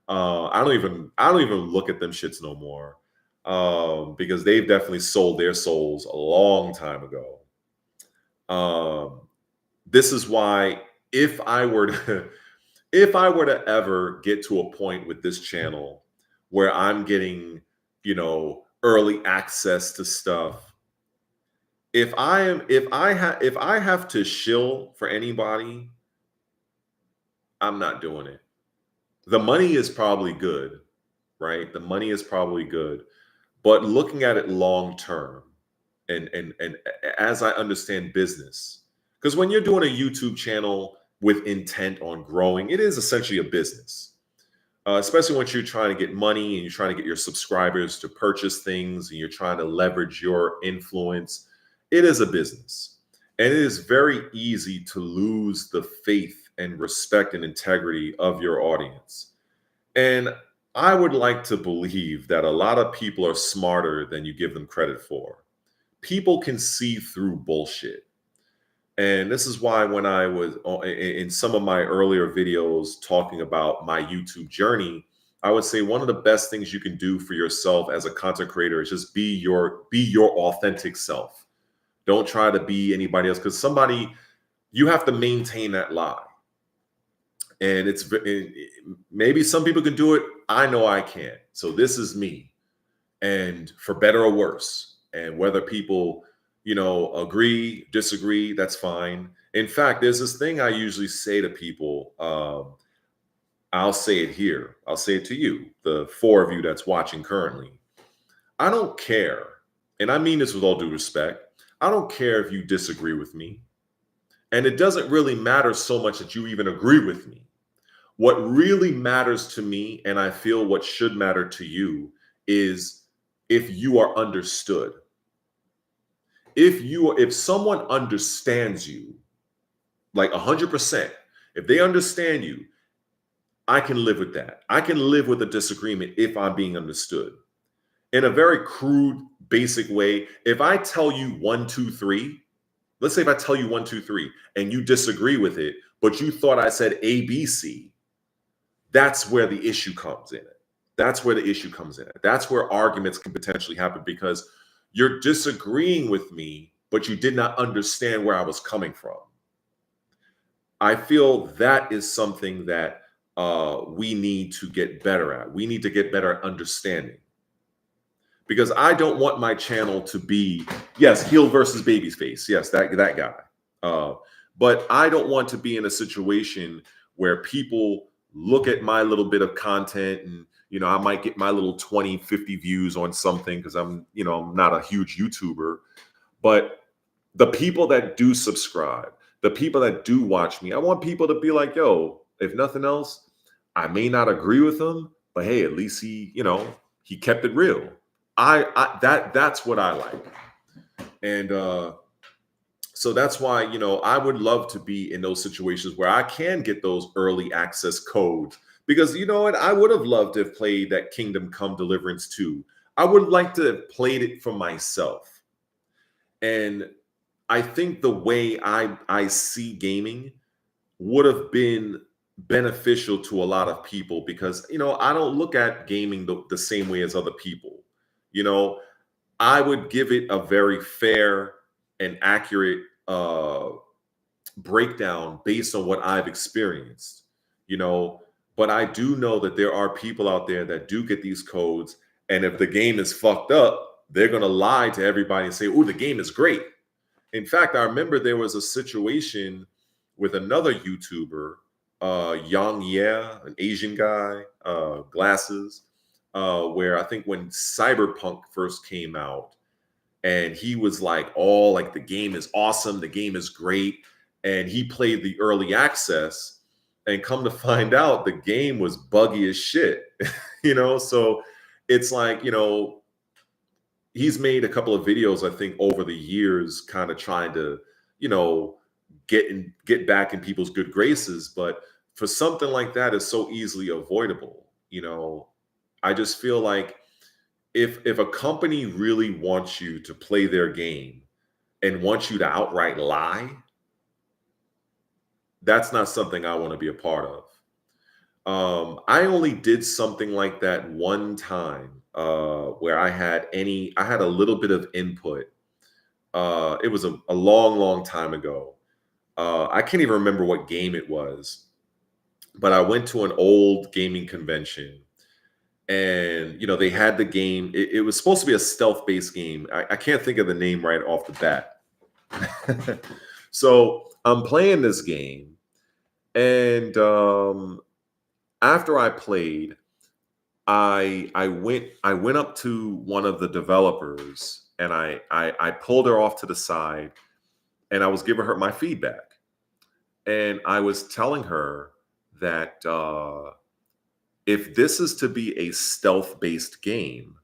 I don't even look at them shits no more, because they've definitely sold their souls a long time ago. This is why if I were to ever get to a point with this channel where I'm getting, early access to stuff, if I have to shill for anybody, I'm not doing it. The money is probably good, right? The money is probably good, but looking at it long term, and as I understand business, because when you're doing a YouTube channel with intent on growing, it is essentially a business. Especially when you're trying to get money and you're trying to get your subscribers to purchase things and you're trying to leverage your influence. It is a business. And it is very easy to lose the faith and respect and integrity of your audience. And I would like to believe that a lot of people are smarter than you give them credit for. People can see through bullshit. And this is why when I was in some of my earlier videos talking about my YouTube journey, I would say one of the best things you can do for yourself as a content creator is just be your authentic self. Don't try to be anybody else, because you have to maintain that lie. And maybe some people can do it. I know I can't. So this is me, and for better or worse. And whether people agree, disagree, that's fine. In fact, there's this thing I usually say to people. I'll say it here. I'll say it to you, the 4 of you that's watching currently. I don't care. And I mean this with all due respect. I don't care if you disagree with me. And it doesn't really matter so much that you even agree with me. What really matters to me, and I feel what should matter to you, is if you are understood. If someone understands you like 100%, if they understand you, I can live with that. I can live with a disagreement if I'm being understood. In a very crude, basic way, if I tell you 1, 2, 3, let's say if I tell you 1, 2, 3 and you disagree with it, but you thought I said ABC, that's where the issue comes in. That's where the issue comes in. That's where arguments can potentially happen because you're disagreeing with me, but you did not understand where I was coming from. I feel that is something that we need to get better at. We need to get better at understanding. Because I don't want my channel to be, yes, heel versus babyface. Yes, that guy. But I don't want to be in a situation where people look at my little bit of content and, I might get my little 20, 50 views on something because I'm not a huge YouTuber. But the people that do subscribe, the people that do watch me, I want people to be like, yo, if nothing else, I may not agree with him, but hey, at least he kept it real. That's what I like. And so that's why, I would love to be in those situations where I can get those early access codes. Because you know what? I would have loved to have played that Kingdom Come Deliverance 2. I would like to have played it for myself. And I think the way I see gaming would have been beneficial to a lot of people because, I don't look at gaming the same way as other people. I would give it a very fair and accurate breakdown based on what I've experienced, but I do know that there are people out there that do get these codes. And if the game is fucked up, they're going to lie to everybody and say, oh, the game is great. In fact, I remember there was a situation with another YouTuber, Yang Ye, an Asian guy, glasses, where I think when Cyberpunk first came out, and he was like, the game is awesome, the game is great, and he played the early access, and come to find out, the game was buggy as shit, So it's like, he's made a couple of videos, I think, over the years, kind of trying to, get back in people's good graces, but for something like that is so easily avoidable. I just feel like if a company really wants you to play their game and wants you to outright lie, that's not something I want to be a part of. I only did something like that one time where I had a little bit of input. It was a long, long time ago. I can't even remember what game it was, but I went to an old gaming convention and, they had the game. It was supposed to be a stealth-based game. I can't think of the name right off the bat. So I'm playing this game and after I played, I went up to one of the developers and I pulled her off to the side and I was giving her my feedback. And I was telling her that if this is to be a stealth-based game,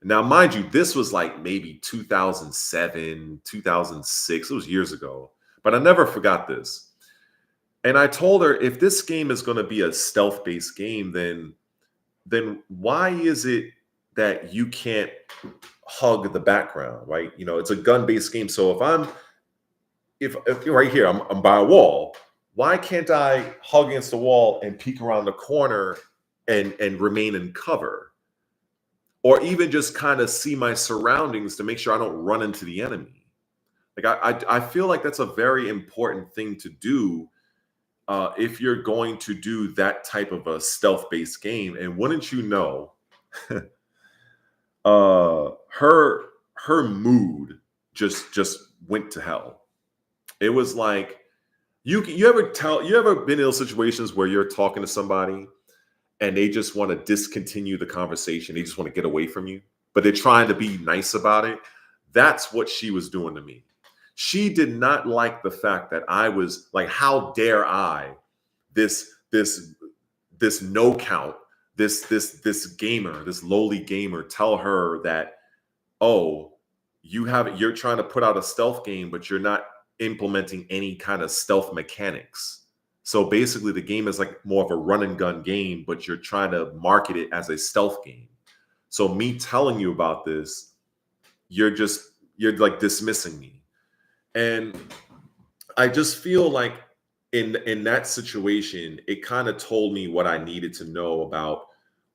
now mind you, this was like maybe 2007, 2006, it was years ago, but I never forgot this. And I told her, if this game is going to be a stealth-based game, then why is it that you can't hug the background, right? It's a gun-based game. So if right here, I'm by a wall, why can't I hug against the wall and peek around the corner and remain in cover? Or even just kind of see my surroundings to make sure I don't run into the enemy. Like I feel like that's a very important thing to do if you're going to do that type of a stealth-based game. And wouldn't you know, her mood just went to hell. It was like, you ever been in those situations where you're talking to somebody and they just want to discontinue the conversation, they just want to get away from you, but they're trying to be nice about it? That's what she was doing to me. She did not like the fact that I was like, how dare I, this no count, this gamer, this lowly gamer, tell her that, oh, you're trying to put out a stealth game, but you're not implementing any kind of stealth mechanics. So basically the game is like more of a run and gun game, but you're trying to market it as a stealth game. So me telling you about this, you're like dismissing me. And I just feel like in that situation, it kind of told me what I needed to know about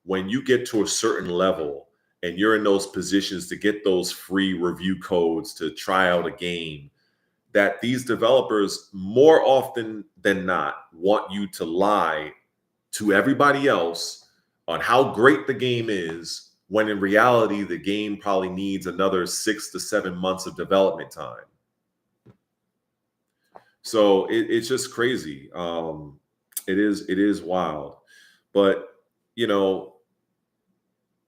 when you get to a certain level and you're in those positions to get those free review codes to try out a game, that these developers more often than not want you to lie to everybody else on how great the game is, when in reality, the game probably needs another 6 to 7 months of development time. So it's just crazy. It is wild, but you know,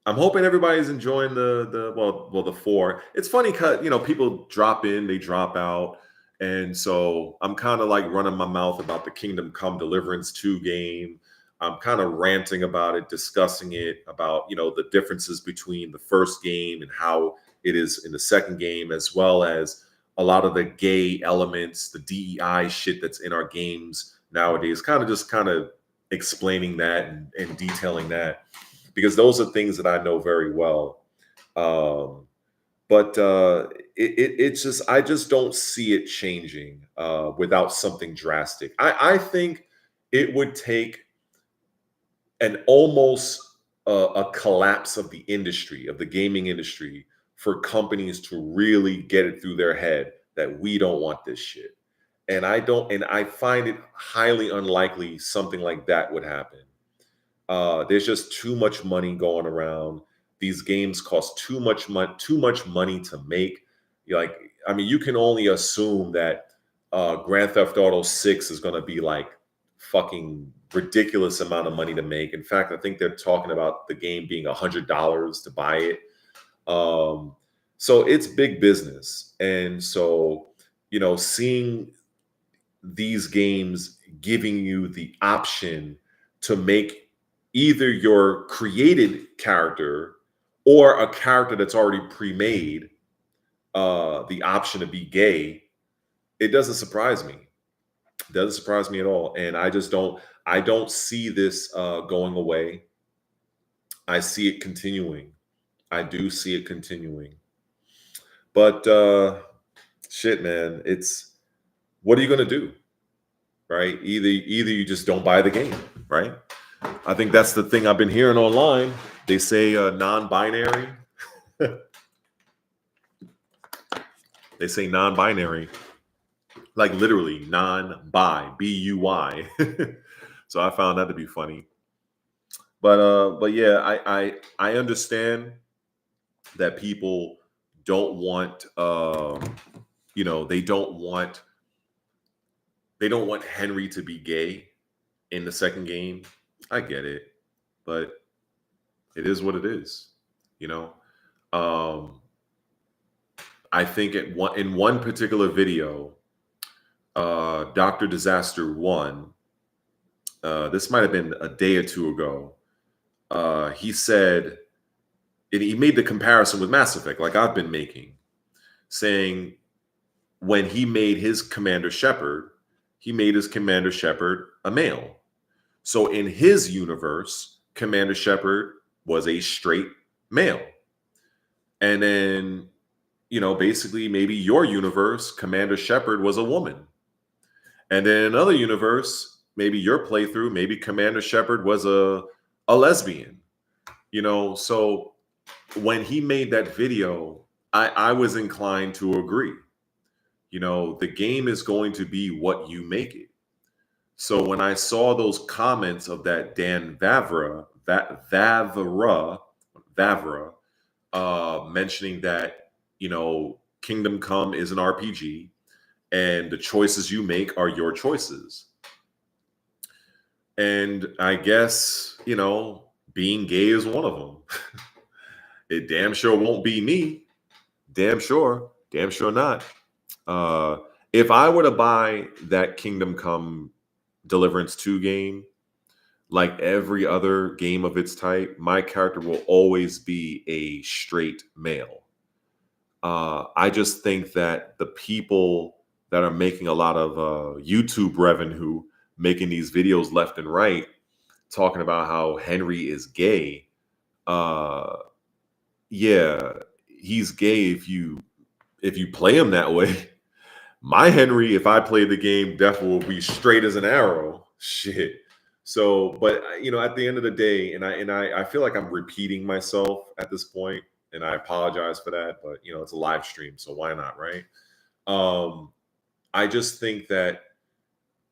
I'm hoping everybody's enjoying the 4. It's funny because people drop in, they drop out, and so I'm kind of like running my mouth about the Kingdom Come Deliverance 2 game. I'm kind of ranting about it, discussing it about the differences between the first game and how it is in the second game, as well as a lot of the gay elements, the DEI shit that's in our games nowadays. Kind of explaining that and detailing that, because those are things that I know very well. But it's just, I just don't see it changing without something drastic. I think it would take an almost a collapse of the industry, of the gaming industry, for companies to really get it through their head that we don't want this shit. And I find it highly unlikely something like that would happen. There's just too much money going around. These games cost too much money to make. You can only assume that Grand Theft Auto 6 is going to be like fucking ridiculous amount of money to make. In fact, I think they're talking about the game being $100 to buy it. So it's big business. And so, seeing these games giving you the option to make either your created character or a character that's already pre-made the option to be gay, it doesn't surprise me. It doesn't surprise me at all. And I don't see this going away. I see it continuing. I do see it continuing. But shit, man, what are you going to do? Right? Either you just don't buy the game, right? I think that's the thing I've been hearing online. They say non-binary. They say non-binary, like literally non-bi, B-U-Y. So I found that to be funny. But yeah, I understand that people don't want they don't want Henry to be gay in the second game. I get it, but it is what it is. I think in one particular video, Dr. Disaster 1, this might have been a day or two ago, he said, and he made the comparison with Mass Effect, like I've been making, saying when he made his Commander Shepard, he made his Commander Shepard a male. So in his universe, Commander Shepard was a straight male. And then, basically maybe your universe, Commander Shepard was a woman. And then in another universe, maybe your playthrough, maybe Commander Shepard was a lesbian. So when he made that video, I was inclined to agree. The game is going to be what you make it. So when I saw those comments of that Dan Vavra, mentioning that, Kingdom Come is an RPG and the choices you make are your choices. And I guess, being gay is one of them. It damn sure won't be me. damn sure not. If I were to buy that Kingdom Come Deliverance 2 game, like every other game of its type, my character will always be a straight male. I just think that the people that are making a lot of YouTube revenue, making these videos left and right, talking about how Henry is gay, uh, yeah, he's gay if you play him that way. My Henry, if I played the game, definitely will be straight as an arrow. Shit. So, but at the end of the day, and I feel like I'm repeating myself at this point, and I apologize for that. But it's a live stream, so why not, right? I just think that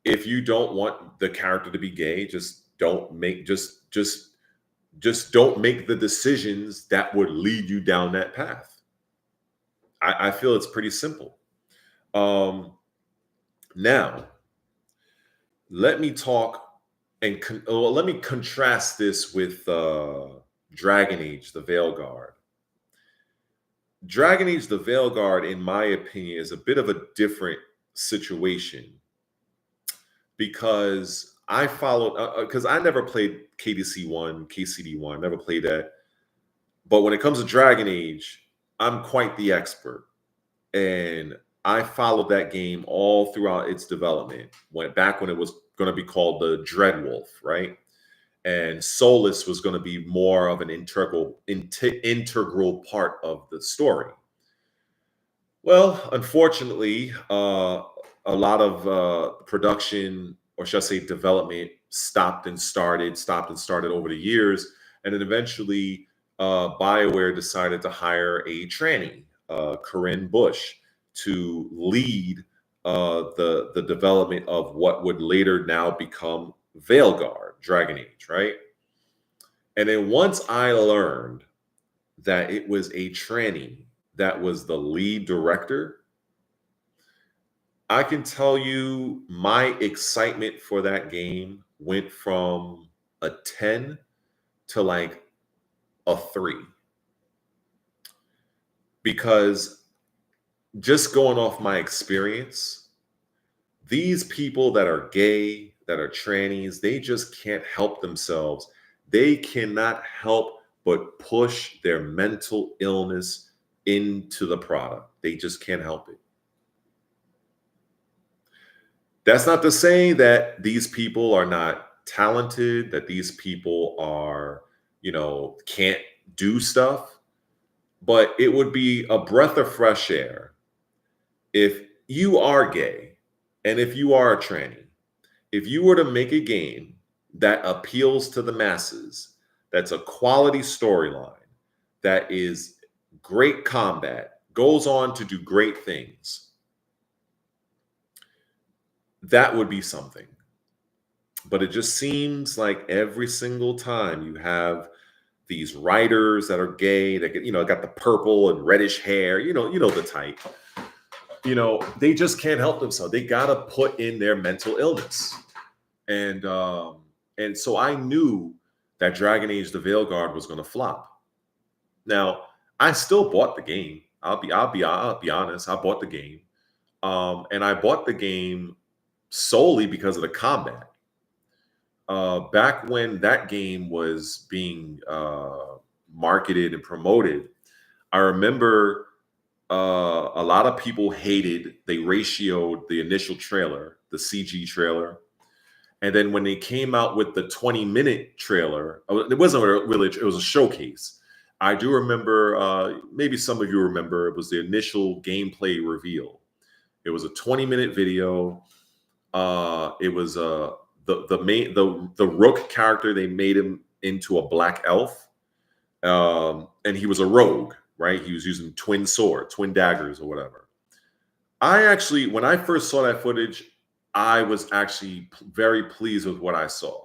if you don't want the character to be gay, just don't make just don't make the decisions that would lead you down that path. I feel it's pretty simple. Now, let me talk let me contrast this with Dragon Age, the Veilguard. Dragon Age, the Veilguard, in my opinion, is a bit of a different situation because I followed, because I never played KCD 1, never played that. But when it comes to Dragon Age, I'm quite the expert. And I followed that game all throughout its development, back when it was going to be called the Dreadwolf, right? And Solus was going to be more of an integral part of the story. Well, unfortunately, a lot of production, or should I say development, stopped and started over the years. And then eventually BioWare decided to hire a tranny, Corinne Bush, to lead the development of what would later now become Veilguard, Dragon Age, right? And then once I learned that it was a tranny that was the lead director, I can tell you my excitement for that game went from a 10 to like a 3. Because just going off my experience, these people that are gay, that are trannies, they just can't help themselves. They cannot help but push their mental illness into the product. They just can't help it. That's not to say that these people are not talented, that these people are, can't do stuff, but it would be a breath of fresh air if you are gay and if you are a tranny, if you were to make a game that appeals to the masses, that's a quality storyline, that is great combat, goes on to do great things, that would be something. But it just seems like every single time you have these writers that are gay, that got the purple and reddish hair, the type. They just can't help themselves. They gotta put in their mental illness. And so I knew that Dragon Age the Veilguard was gonna flop. Now, I still bought the game. I'll be honest, I bought the game. And I bought the game solely because of the combat. Back when that game was being marketed and promoted, I remember a lot of people they ratioed the initial trailer, the CG trailer. And then when they came out with the 20-minute trailer, it wasn't really, it was a showcase. I do remember, maybe some of you remember, it was the initial gameplay reveal. It was a 20-minute video. It was the Rook character, they made him into a black elf. And he was a rogue, right? He was using twin daggers or whatever. When I first saw that footage, I was actually very pleased with what I saw.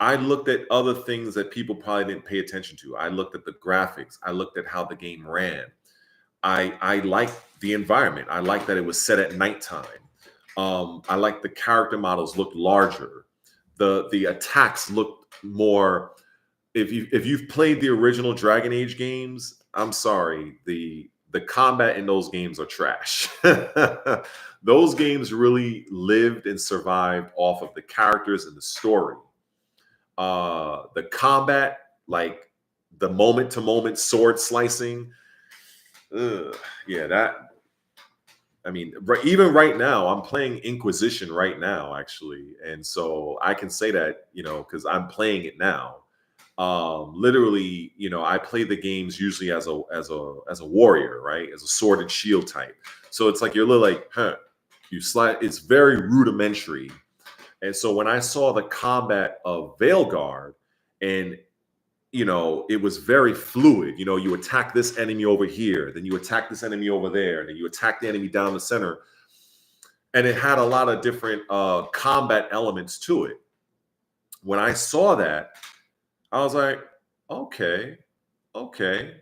I looked at other things that people probably didn't pay attention to. I looked at the graphics. I looked at how the game ran. I liked the environment. I liked that it was set at nighttime. I liked the character models looked larger. The attacks looked more. If you've played the original Dragon Age games, I'm sorry, the the combat in those games are trash. Those games really lived and survived off of the characters and the story. The combat, like the moment to moment sword slicing, yeah, that. I mean, even right now, I'm playing Inquisition right now, actually, and so I can say that, because I'm playing it now. Literally, I play the games usually as a warrior, right, as a sword and shield type. So it's like you're literally like, you slide. It's very rudimentary, and so when I saw the combat of Veilguard, and it was very fluid. You attack this enemy over here, then you attack this enemy over there, then you attack the enemy down the center. And it had a lot of different combat elements to it. When I saw that, I was like, okay, okay.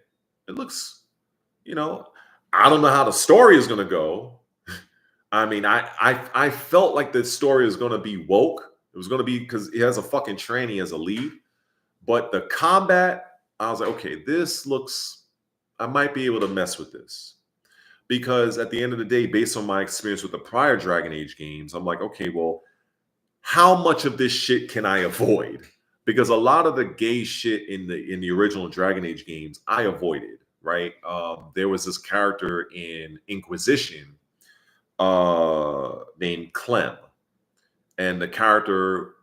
It looks, I don't know how the story is going to go. I mean, I felt like the story is going to be woke. It was going to be because he has a fucking tranny as a lead. But the combat, I was like, okay, I might be able to mess with this. Because at the end of the day, based on my experience with the prior Dragon Age games, I'm like, okay, well, how much of this shit can I avoid? Because a lot of the gay shit in the original Dragon Age games, I avoided, right? There was this character in Inquisition named Clem. And the character,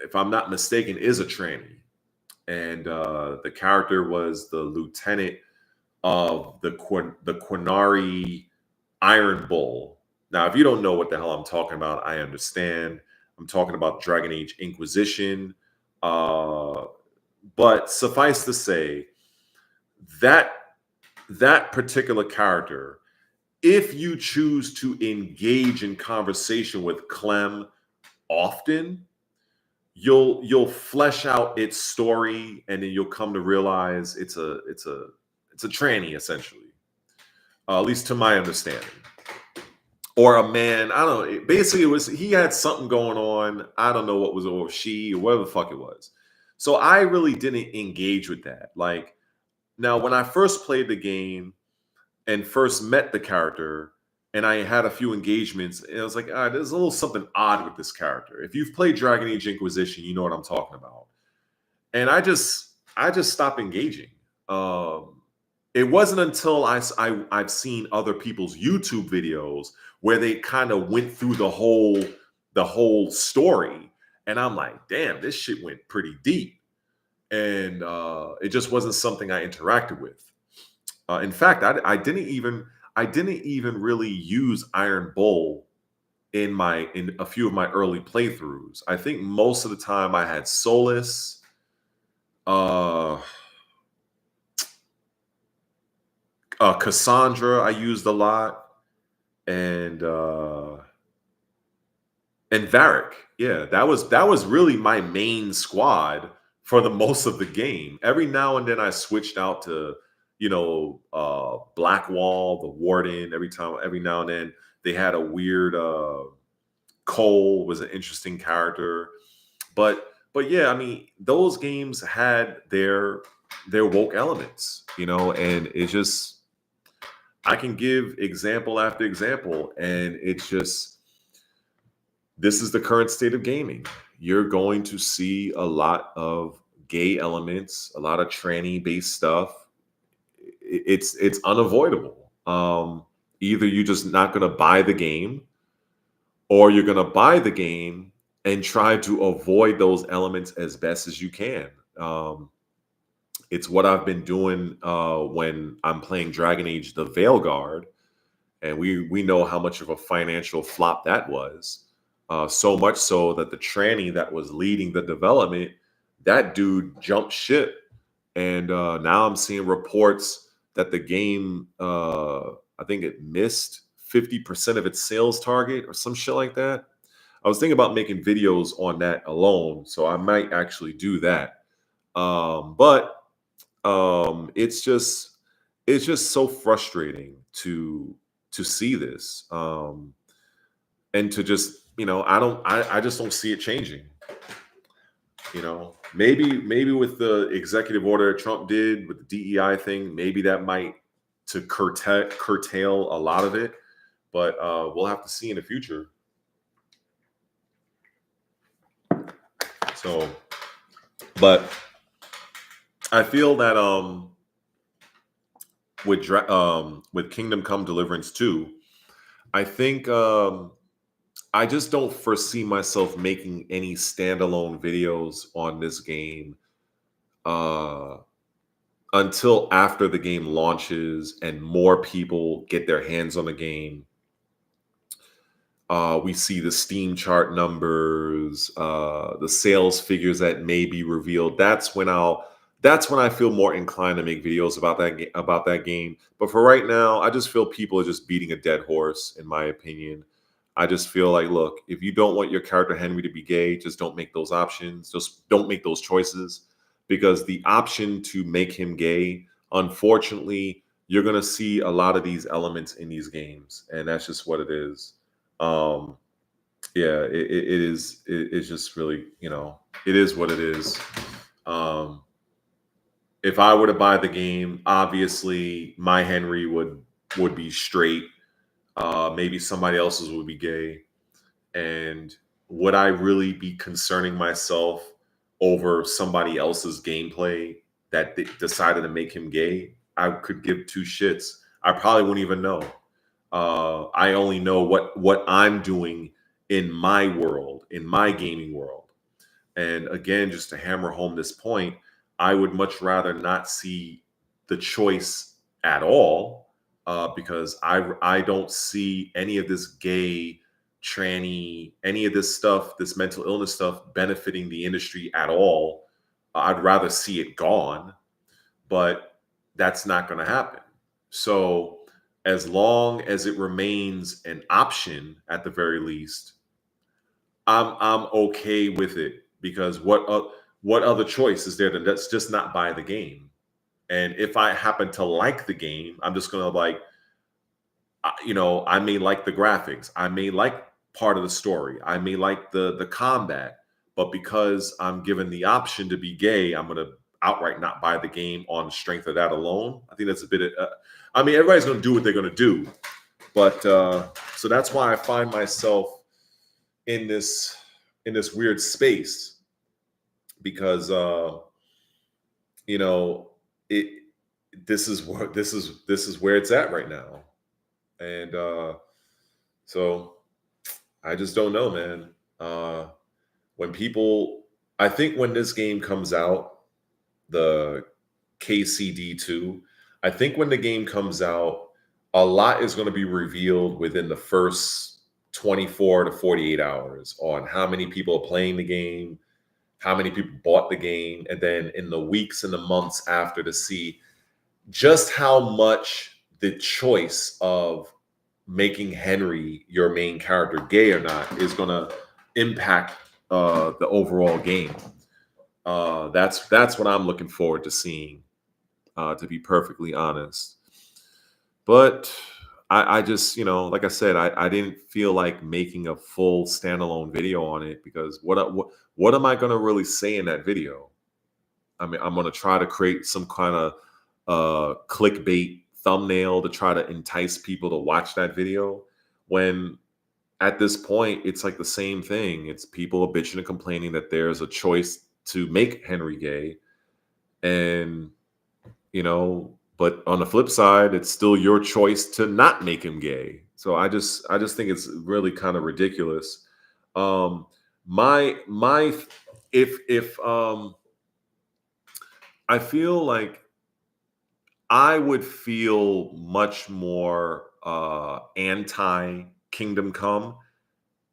if I'm not mistaken, is a tranny. And the character was the lieutenant of the Quinari Iron Bull. Now, if you don't know what the hell I'm talking about, I understand. I'm talking about Dragon Age Inquisition. But suffice to say, that particular character, if you choose to engage in conversation with Clem often, you'll flesh out its story, and then you'll come to realize it's a tranny, essentially, at least to my understanding, or a man. I don't know. Basically, he had something going on. I don't know what was, or she, or whatever the fuck it was. So I really didn't engage with that. Like, now, when I first played the game and first met the character, and I had a few engagements, and I was like, there's a little something odd with this character. If you've played Dragon Age Inquisition, you know what I'm talking about. And I just stopped engaging. It wasn't until I've seen other people's YouTube videos where they kind of went through the whole story, and I'm like, damn, this shit went pretty deep. And it just wasn't something I interacted with. In fact, I didn't even really use Iron Bull in a few of my early playthroughs. I think most of the time I had Solus, Cassandra I used a lot, and Varric. Yeah, that was really my main squad for the most of the game. Every now and then I switched out to Blackwall, the Warden. Every now and then they had a weird Cole was an interesting character. But yeah, I mean, those games had their woke elements, and it's just, I can give example after example, and it's just, this is the current state of gaming. You're going to see a lot of gay elements, a lot of tranny based stuff. It's unavoidable. Either you're just not going to buy the game, or you're going to buy the game and try to avoid those elements as best as you can. It's what I've been doing when I'm playing Dragon Age the Veilguard, and we know how much of a financial flop that was. So much so that the tranny that was leading the development, that dude jumped ship. And now I'm seeing reports that the game, I think it missed 50% of its sales target or some shit like that. I was thinking about making videos on that alone, so I might actually do that. But it's just so frustrating to see this, and to just, I just don't see it changing. Maybe with the executive order Trump did with the DEI thing, maybe that might to curtail a lot of it, but we'll have to see in the future. So, but I feel that with Kingdom Come Deliverance 2, I think I just don't foresee myself making any standalone videos on this game uh until after the game launches and more people get their hands on the game. We see the Steam chart numbers, the sales figures that may be revealed. That's when I feel more inclined to make videos about that game. But for right now, I just feel people are just beating a dead horse, in my opinion. I just feel like, look, if you don't want your character Henry to be gay, just don't make those options. Just don't make those choices, because the option to make him gay, unfortunately, you're gonna see a lot of these elements in these games, and that's just what it is. Um, yeah, it's just really, it is what it is. Um, if I were to buy the game, obviously my Henry would be straight. Maybe somebody else's would be gay. And would I really be concerning myself over somebody else's gameplay that decided to make him gay? I could give two shits. I probably wouldn't even know. I only know what I'm doing in my world, in my gaming world. And again, just to hammer home this point, I would much rather not see the choice at all, because I don't see any of this gay, tranny, any of this stuff, this mental illness stuff benefiting the industry at all. I'd rather see it gone, but that's not going to happen. So as long as it remains an option, at the very least, I'm okay with it, because what other choice is there to let's just not buy the game? And if I happen to like the game, I'm just gonna like, I may like the graphics, I may like part of the story, I may like the combat, but because I'm given the option to be gay, I'm gonna outright not buy the game on the strength of that alone. I think that's a bit of, I mean, everybody's gonna do what they're gonna do, but so that's why I find myself in this weird space, because you know it this is where it's at right now. And so I just don't know, man. When people I think when this game comes out, the KCD 2, I think when the game comes out, a lot is going to be revealed within the first 24 to 48 hours on how many people are playing the game, how many people bought the game, and then in the weeks and the months after, to see just how much the choice of making Henry your main character gay or not is going to impact the overall game. That's what I'm looking forward to seeing, to be perfectly honest. But I just, like I said, I didn't feel like making a full standalone video on it, because what am I going to really say in that video? I mean, I'm going to try to create some kind of clickbait thumbnail to try to entice people to watch that video, when at this point it's like the same thing. It's people bitching and complaining that there's a choice to make Henry gay, and but on the flip side, it's still your choice to not make him gay. So I just think it's really kind of ridiculous. My if I feel like I would feel much more anti Kingdom Come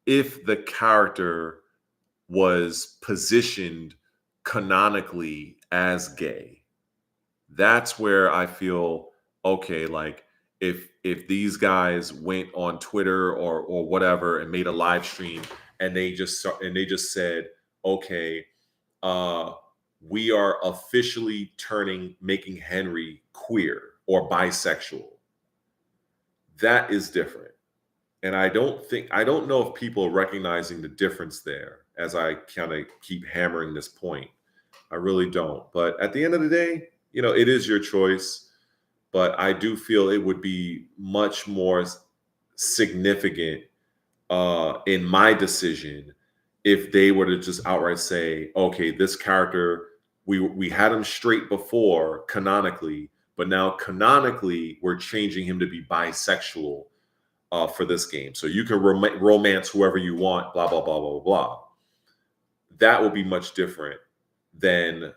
if the character was positioned canonically as gay. That's where I feel okay. Like if these guys went on Twitter or whatever and made a live stream, and they just said, okay, uh, we are officially making Henry queer or bisexual. That is different. And I don't know if people are recognizing the difference there, as I kind of keep hammering this point. I really don't. But at the end of the day, it is your choice. but I do feel it would be much more significant in my decision if they were to just outright say, okay, this character, we had him straight before canonically, but now canonically we're changing him to be bisexual for this game. So you can romance whoever you want, blah, blah, blah, blah, blah. That will be much different than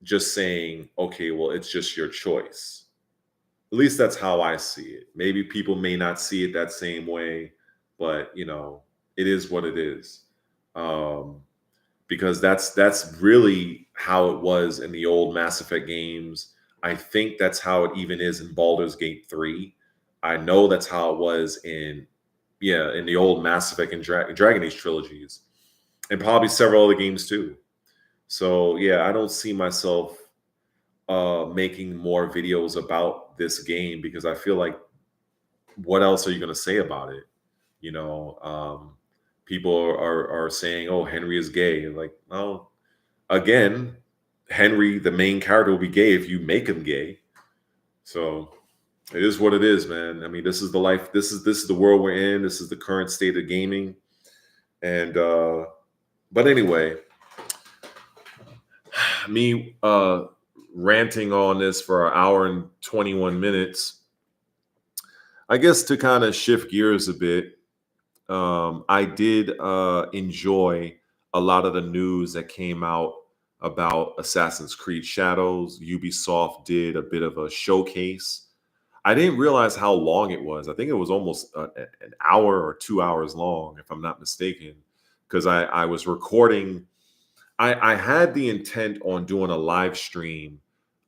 just saying, okay, well, it's just your choice. At least that's how I see it. Maybe people may not see it that same way, but you know, it is what it is. Because that's really how it was in the old Mass Effect games. I think that's how it even is in Baldur's Gate 3. I know that's how it was in the old Mass Effect and Dragon Age trilogies, and probably several other games too. So yeah, I don't see myself making more videos about this game because I feel like what else are you going to say about it? You know, people are saying, "Oh, Henry is gay." Like, well, again, Henry, the main character, will be gay if you make him gay. So it is what it is, man. I mean, this is the life. This is the world we're in. This is the current state of gaming. And but anyway, me ranting on this for an hour and 21 minutes. I guess to kind of shift gears a bit, I did enjoy a lot of the news that came out about Assassin's Creed Shadows. Ubisoft did a bit of a showcase. I didn't realize how long it was. I think it was almost an hour or 2 hours long, if I'm not mistaken, because I was recording. I had the intent on doing a live stream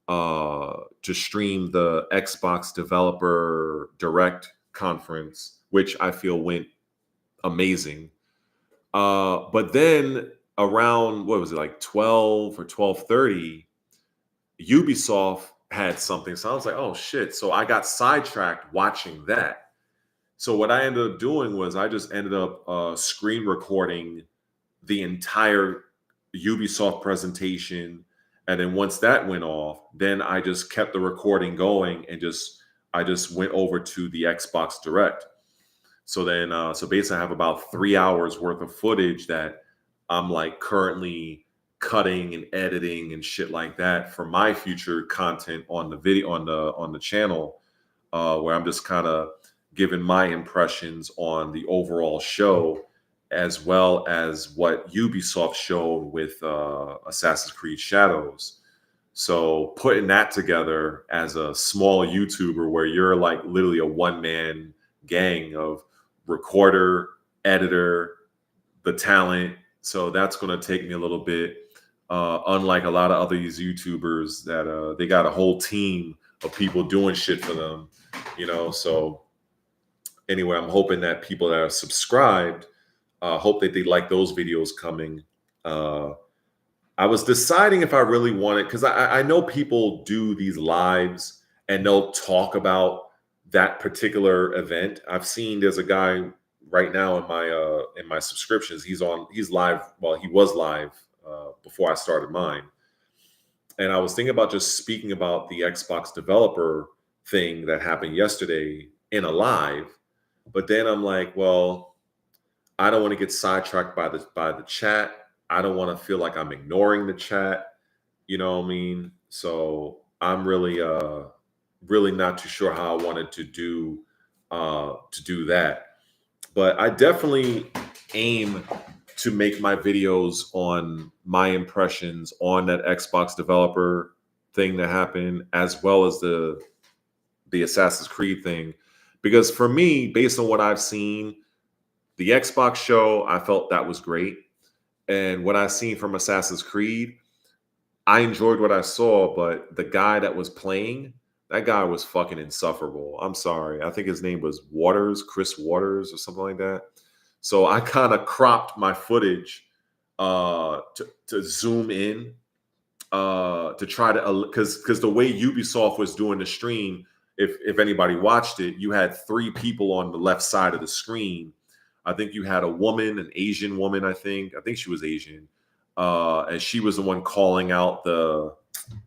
to stream the Xbox Developer Direct conference, which I feel went amazing. But then around what was it, like 12 or 12:30, Ubisoft had something. So I was like, oh shit. So I got sidetracked watching that. So what I ended up doing was I just ended up screen recording the entire Ubisoft presentation. And then once that went off, then I just kept the recording going and I just went over to the Xbox Direct. So then, so basically, I have about 3 hours worth of footage that I'm like currently cutting and editing and shit like that for my future content on the video on the channel, where I'm just kind of giving my impressions on the overall show, as well as what Ubisoft showed with Assassin's Creed Shadows. So putting that together as a small YouTuber, where you're like literally a one-man gang of recorder, editor, the talent. So that's going to take me a little bit. Unlike a lot of other YouTubers that they got a whole team of people doing shit for them, you know. So anyway, I'm hoping that people that are subscribed hope that they like those videos coming. I was deciding if I really wanted, because I know people do these lives and they'll talk about that particular event. I've seen there's a guy right now in my subscriptions. He's live. Well, he was live before I started mine, and I was thinking about just speaking about the Xbox developer thing that happened yesterday in a live. But then I'm like, well, I don't want to get sidetracked by the chat. I don't want to feel like I'm ignoring the chat. You know what I mean? So I'm really not too sure how I wanted to do that. But I definitely aim to make my videos on my impressions on that Xbox developer thing that happened, as well as the Assassin's Creed thing. Because for me, based on what I've seen, the Xbox show, I felt that was great. And what I seen from Assassin's Creed, I enjoyed what I saw, but the guy that was playing, that guy was fucking insufferable. I'm sorry. I think his name was Chris Waters or something like that. So I kind of cropped my footage to zoom in to try to, because the way Ubisoft was doing the stream, if anybody watched it, you had three people on the left side of the screen. I think you had a woman, an Asian woman, I think she was Asian. And she was the one calling out the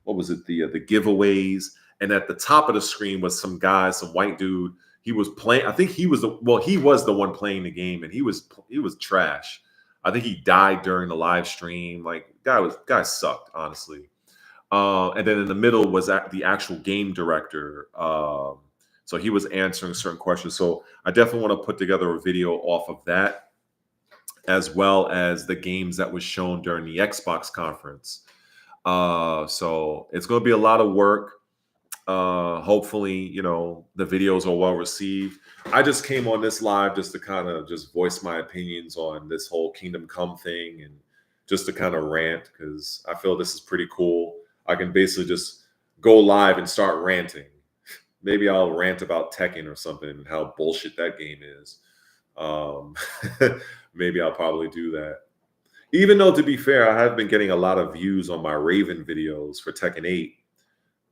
giveaways. and at the top of the screen was some guy, some white dude. He was playing. I think he was he was the one playing the game, and he was trash. I think he died during the live stream. Like guy sucked, honestly. And then in the middle was the actual game director. So he was answering certain questions. So I definitely want to put together a video off of that, as well as the games that was shown during the Xbox conference. So it's going to be a lot of work. Hopefully, you know, the videos are well received. I just came on this live just to kind of just voice my opinions on this whole Kingdom Come thing, and just to kind of rant, because I feel this is pretty cool. I can basically just go live and start ranting. Maybe I'll rant about Tekken or something and how bullshit that game is. Um, Maybe I'll probably do that. Even though, to be fair, I have been getting a lot of views on my Raven videos for Tekken 8,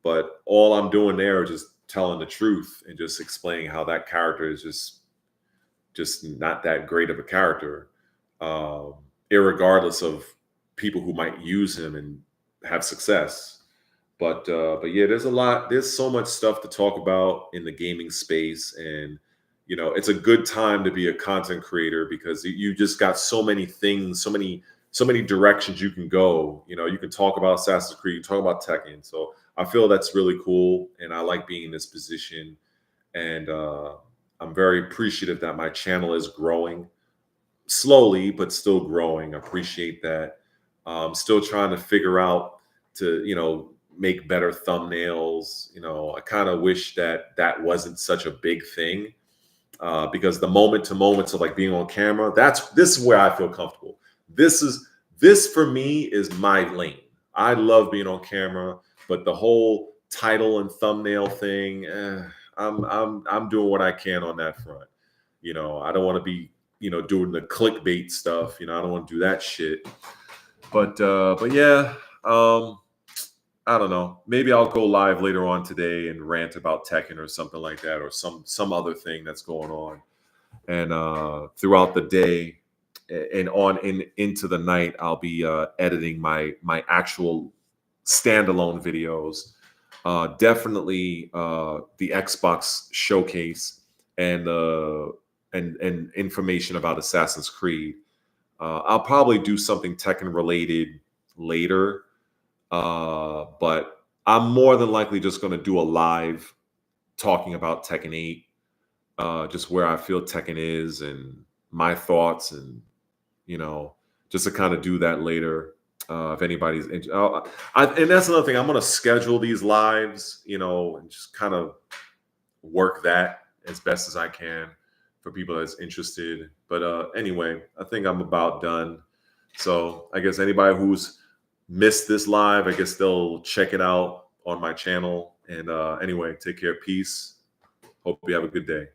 but all I'm doing there is just telling the truth and just explaining how that character is just not that great of a character, irregardless of people who might use him and have success. But yeah, there's so much stuff to talk about in the gaming space, and you know, it's a good time to be a content creator because you just got so many things, so many directions you can go. You know, you can talk about Assassin's Creed, talk about Tekken. So I feel that's really cool, and I like being in this position. And I'm very appreciative that my channel is growing slowly, but still growing. I appreciate that. Still trying to figure out to, you know, make better thumbnails. You know, I kind of wish that that wasn't such a big thing, because the moment to moments of like being on camera, this is where I feel comfortable. This for me is my lane. I love being on camera, but the whole title and thumbnail thing, I'm doing what I can on that front. You know, I don't want to be, you know, doing the clickbait stuff. You know, I don't want to do that shit. But yeah, I don't know. Maybe I'll go live later on today and rant about Tekken or something like that, or some other thing that's going on. And throughout the day and into the night, I'll be editing my actual standalone videos. Definitely the Xbox showcase and and information about Assassin's Creed. I'll probably do something Tekken related later, but I'm more than likely just going to do a live talking about Tekken 8, just where I feel Tekken is and my thoughts, and you know, just to kind of do that later. If anybody's and that's another thing, I'm going to schedule these lives, you know, and just kind of work that as best as I can for people that's interested. But anyway, I think I'm about done. So I guess anybody who's missed this live, I guess they'll check it out on my channel. And anyway, take care. Peace. Hope you have a good day.